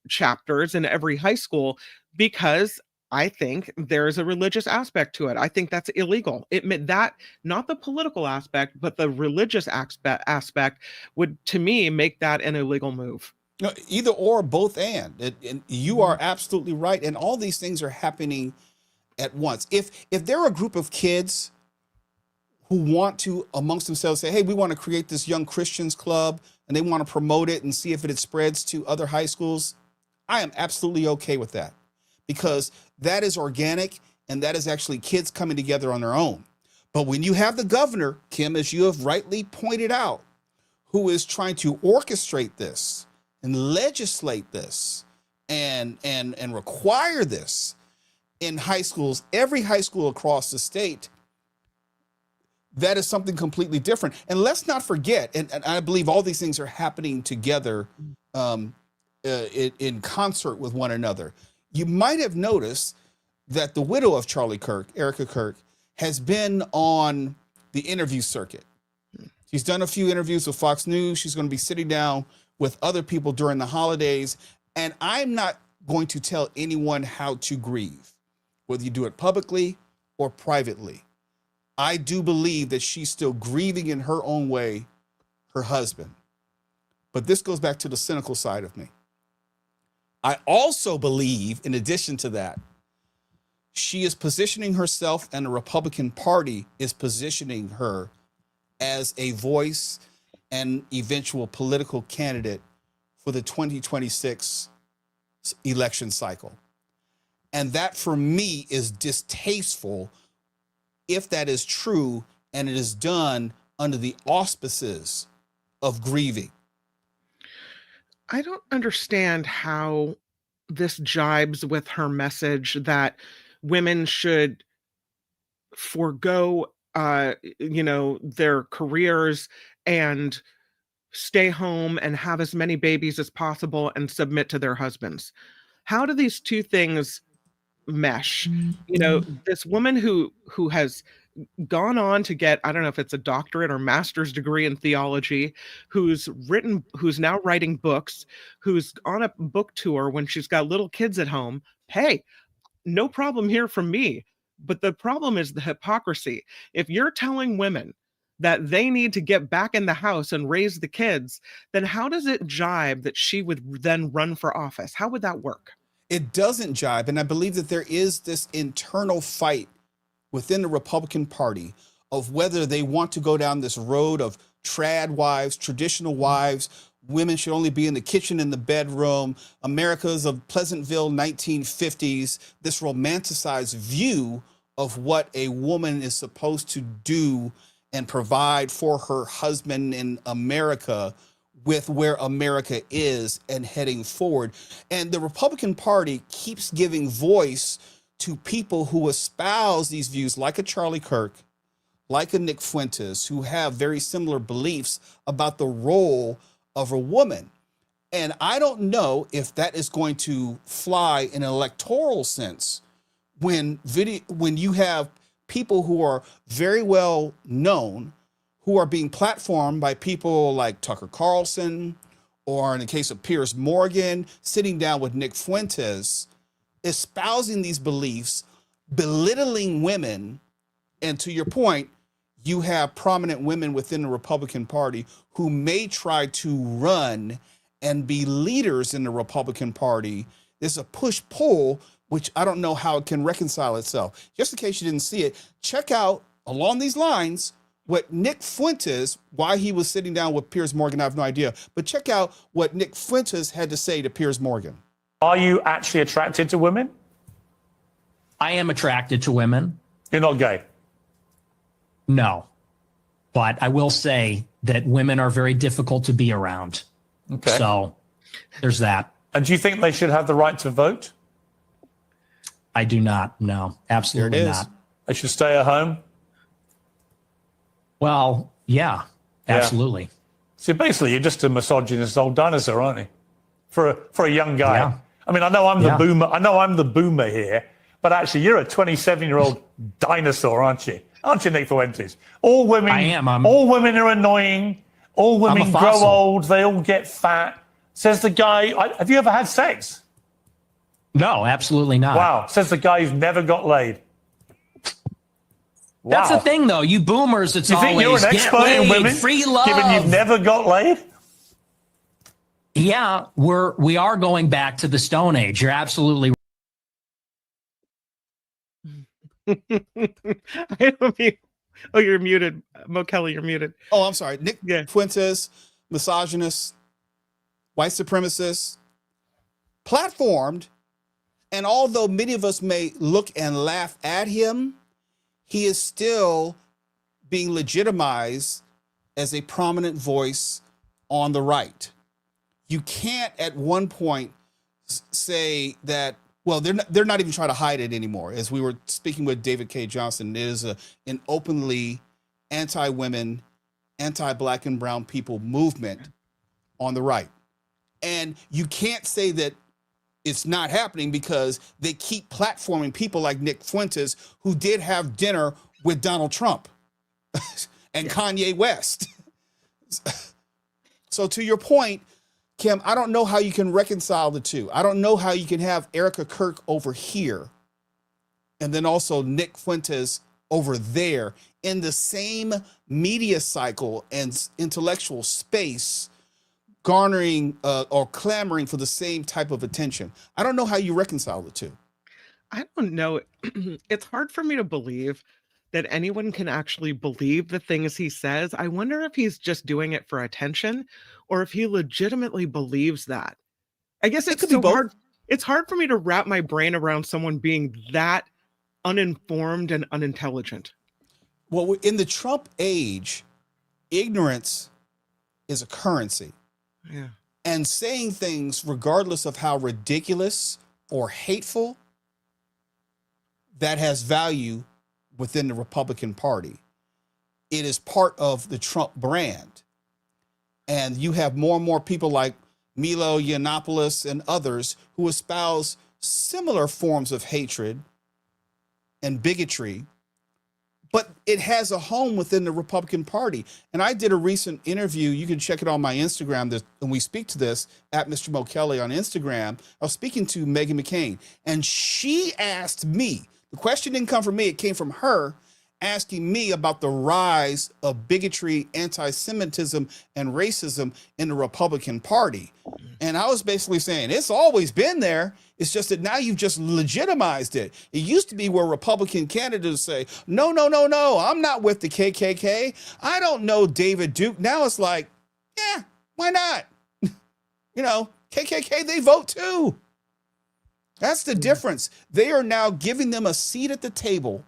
chapters in every high school, because I think there's a religious aspect to it. I think that's illegal. That, not the political aspect, but the religious aspect would, to me, make that an illegal move. No, either or, both and you are absolutely right. And all these things are happening at once. If there are a group of kids who want to amongst themselves say, hey, we want to create this young Christians club, and they want to promote it and see if it spreads to other high schools, I am absolutely okay with that, because that is organic and that is actually kids coming together on their own. But when you have the governor, Kim, as you have rightly pointed out, who is trying to orchestrate this and legislate this and require this in high schools, every high school across the state, that is something completely different. And let's not forget, and I believe all these things are happening together in concert with one another. You might have noticed that the widow of Charlie Kirk, Erica Kirk, has been on the interview circuit. She's done a few interviews with Fox News. She's going to be sitting down with other people during the holidays. And I'm not going to tell anyone how to grieve, whether you do it publicly or privately. I do believe that she's still grieving in her own way, her husband. But this goes back to the cynical side of me. I also believe, in addition to that, she is positioning herself, and the Republican Party is positioning her as a voice and eventual political candidate for the 2026 election cycle. And that, for me, is distasteful if that is true, and it is done under the auspices of grieving. I don't understand how this jibes with her message that women should forego, their careers and stay home and have as many babies as possible and submit to their husbands. How do these two things mesh? This woman who has gone on to get, I don't know if it's a doctorate or master's degree in theology, who's now writing books, who's on a book tour when she's got little kids at home. Hey, no problem here from me. But the problem is the hypocrisy. If you're telling women that they need to get back in the house and raise the kids, then how does it jibe that she would then run for office? How would that work? It doesn't jibe. And I believe that there is this internal fight within the Republican Party of whether they want to go down this road of trad wives, traditional wives. Women should only be in the kitchen and the bedroom. America's of Pleasantville 1950s, this romanticized view of what a woman is supposed to do and provide for her husband in America, with where America is and heading forward. And the Republican Party keeps giving voice to people who espouse these views, like a Charlie Kirk, like a Nick Fuentes, who have very similar beliefs about the role of a woman. And I don't know if that is going to fly in an electoral sense when you have people who are very well known, who are being platformed by people like Tucker Carlson, or in the case of Piers Morgan, sitting down with Nick Fuentes, espousing these beliefs, belittling women. And to your point, you have prominent women within the Republican Party who may try to run and be leaders in the Republican Party. There's a push-pull, which I don't know how it can reconcile itself. Just in case you didn't see it, check out, along these lines, what Nick Fuentes, why he was sitting down with Piers Morgan, I have no idea. But check out what Nick Fuentes had to say to Piers Morgan. Are you actually attracted to women? I am attracted to women. You're not gay? No. But I will say that women are very difficult to be around. Okay. So there's that. And do you think they should have the right to vote? I do not. No, absolutely not. They should stay at home? Well, yeah, absolutely. So basically, you're just a misogynist old dinosaur, aren't you? For a young guy. Yeah. I mean, I know I'm the boomer. I know I'm the boomer here, but actually, you're a 27-year-old dinosaur, aren't you? Aren't you, Nick Fuentes? All women. I am. All women are annoying. All women grow old. They all get fat. Says the guy. Have you ever had sex? No, absolutely not. Wow. Says the guy who's never got laid. Wow. That's the thing, though. You boomers, it's you think always you're an expert get laid, in women, free love. given you've never got laid? Yeah, we are going back to the Stone Age. You're absolutely I don't mean, oh, you're muted. Mo Kelly, you're muted. Oh, I'm sorry. Nick Fuentes, misogynist, white supremacist, platformed. And although many of us may look and laugh at him, he is still being legitimized as a prominent voice on the right. You can't at one point say that, well, they're not even trying to hide it anymore. As we were speaking with David Cay Johnston, it is an openly anti-women, anti-black and brown people movement on the right. And you can't say that it's not happening because they keep platforming people like Nick Fuentes, who did have dinner with Donald Trump and Kanye West. So to your point, Kim, I don't know how you can reconcile the two. I don't know how you can have Erica Kirk over here and then also Nick Fuentes over there in the same media cycle and intellectual space, garnering or clamoring for the same type of attention. I don't know how you reconcile the two. I don't know. It's hard for me to believe that anyone can actually believe the things he says. I wonder if he's just doing it for attention or if he legitimately believes that. I guess it's so hard. It's hard for me to wrap my brain around someone being that uninformed and unintelligent. Well, in the Trump age, ignorance is a currency. Yeah. And saying things, regardless of how ridiculous or hateful, that has value within the Republican Party. It is part of the Trump brand. And you have more and more people like Milo Yiannopoulos and others who espouse similar forms of hatred and bigotry, but it has a home within the Republican Party. And I did a recent interview. You can check it on my Instagram. And we speak to this at Mr. Mo Kelly on Instagram. I was speaking to Meghan McCain, and she asked me, the question didn't come from me, it came from her asking me about the rise of bigotry, anti-Semitism, and racism in the Republican Party. And I was basically saying, it's always been there. It's just that now you've just legitimized it. It used to be where Republican candidates say, no, I'm not with the KKK. I don't know David Duke. Now it's like, yeah, why not? KKK, they vote too. That's the difference. They are now giving them a seat at the table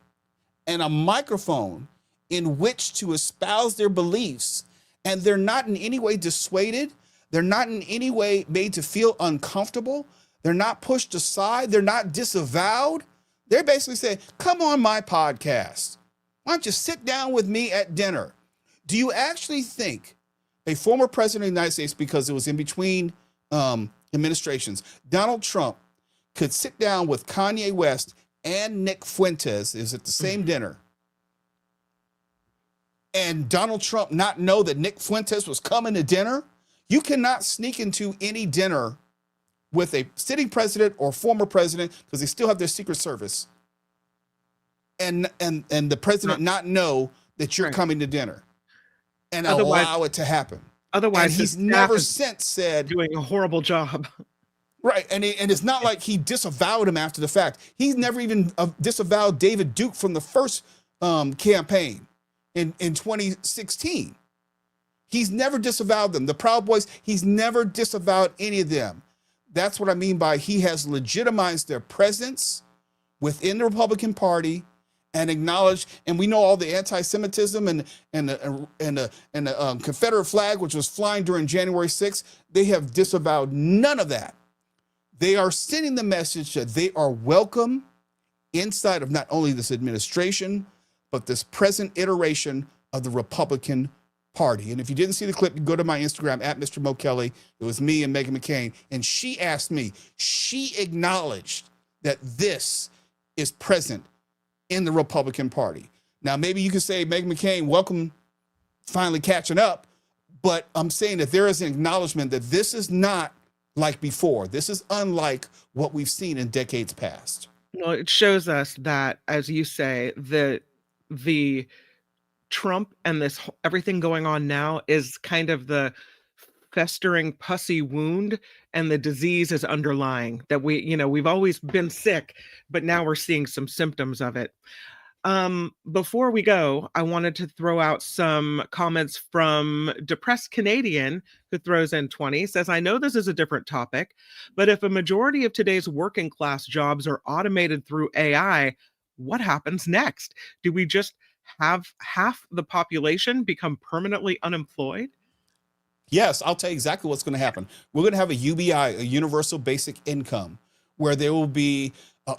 and a microphone in which to espouse their beliefs. And they're not in any way dissuaded. They're not in any way made to feel uncomfortable. They're not pushed aside. They're not disavowed. They're basically saying, come on my podcast. Why don't you sit down with me at dinner? Do you actually think a former president of the United States, because it was in between administrations, Donald Trump, could sit down with Kanye West and Nick Fuentes is at the same dinner, and Donald Trump not know that Nick Fuentes was coming to dinner, you cannot sneak into any dinner with a sitting president or former president, because they still have their Secret Service, and the president not know that you're coming to dinner and allow it to happen. Otherwise, and he's never since said doing a horrible job. Right, and it's not like he disavowed him after the fact. He's never even disavowed David Duke from the first campaign in 2016. He's never disavowed them. The Proud Boys, he's never disavowed any of them. That's what I mean by he has legitimized their presence within the Republican Party and acknowledged, and we know all the anti-Semitism and the Confederate flag, which was flying during January 6th. They have disavowed none of that. They are sending the message that they are welcome inside of not only this administration, but this present iteration of the Republican Party. And if you didn't see the clip, you go to my Instagram at Mr. Mo Kelly. It was me and Meghan McCain. And she asked me, she acknowledged that this is present in the Republican Party. Now, maybe you could say, Meghan McCain, welcome, finally catching up. But I'm saying that there is an acknowledgement that this is not like before. This is unlike what we've seen in decades past. Well, it shows us that, as you say, the Trump and this everything going on now is kind of the festering pussy wound, and the disease is underlying that we've always been sick, but now we're seeing some symptoms of it. Before we go, I wanted to throw out some comments from Depressed Canadian, who throws in 20, says, I know this is a different topic, but if a majority of today's working class jobs are automated through AI, what happens next? Do we just have half the population become permanently unemployed? Yes, I'll tell you exactly what's going to happen. We're going to have a UBI, a universal basic income, where there will be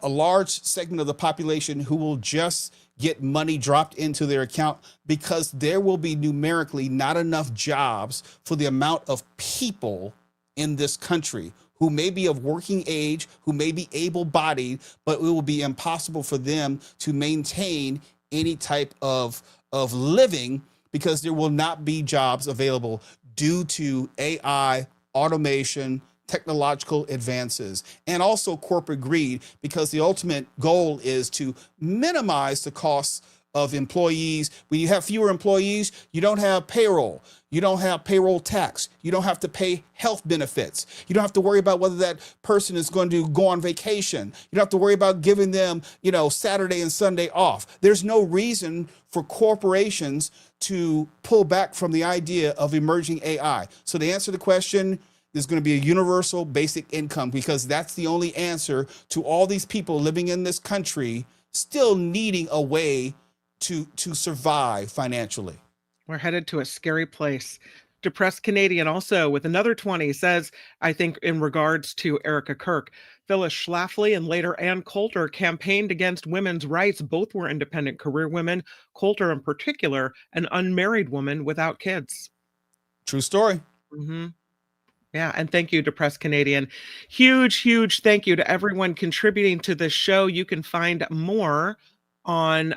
a large segment of the population who will just get money dropped into their account, because there will be numerically not enough jobs for the amount of people in this country who may be of working age, who may be able-bodied, but it will be impossible for them to maintain any type of living, because there will not be jobs available due to AI, automation, technological advances, and also corporate greed, because the ultimate goal is to minimize the costs of employees. When you have fewer employees, you don't have payroll. You don't have payroll tax. You don't have to pay health benefits. You don't have to worry about whether that person is going to go on vacation. You don't have to worry about giving them, Saturday and Sunday off. There's no reason for corporations to pull back from the idea of emerging AI. So to answer the question, there's going to be a universal basic income, because that's the only answer to all these people living in this country still needing a way to survive financially. We're headed to a scary place. Depressed Canadian also with another 20 says, I think in regards to Erica Kirk, Phyllis Schlafly and later Ann Coulter campaigned against women's rights. Both were independent career women. Coulter in particular, an unmarried woman without kids. True story. Mm-hmm. Yeah, and thank you, Depressed Canadian. Huge thank you to everyone contributing to this show. You can find more on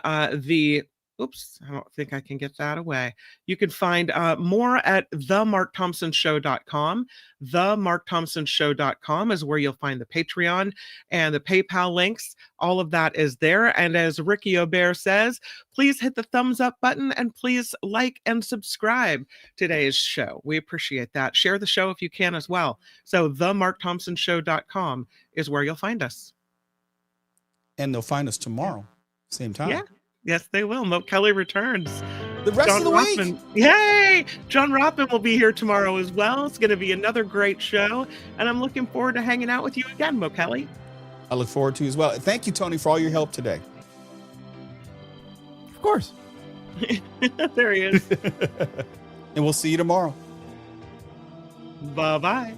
oops, I don't think I can get that away. You can find more at themarkthompsonshow.com. Themarkthompsonshow.com is where you'll find the Patreon and the PayPal links. All of that is there. And as Ricky Aubert says, please hit the thumbs up button and please like and subscribe today's show. We appreciate that. Share the show if you can as well. So themarkthompsonshow.com is where you'll find us. And they'll find us tomorrow, same time. Yeah. Yes, they will. Mo Kelly returns. The rest of the week. Yay! John Rothman will be here tomorrow as well. It's going to be another great show. And I'm looking forward to hanging out with you again, Mo Kelly. I look forward to you as well. Thank you, Tony, for all your help today. Of course. There he is. And we'll see you tomorrow. Bye-bye.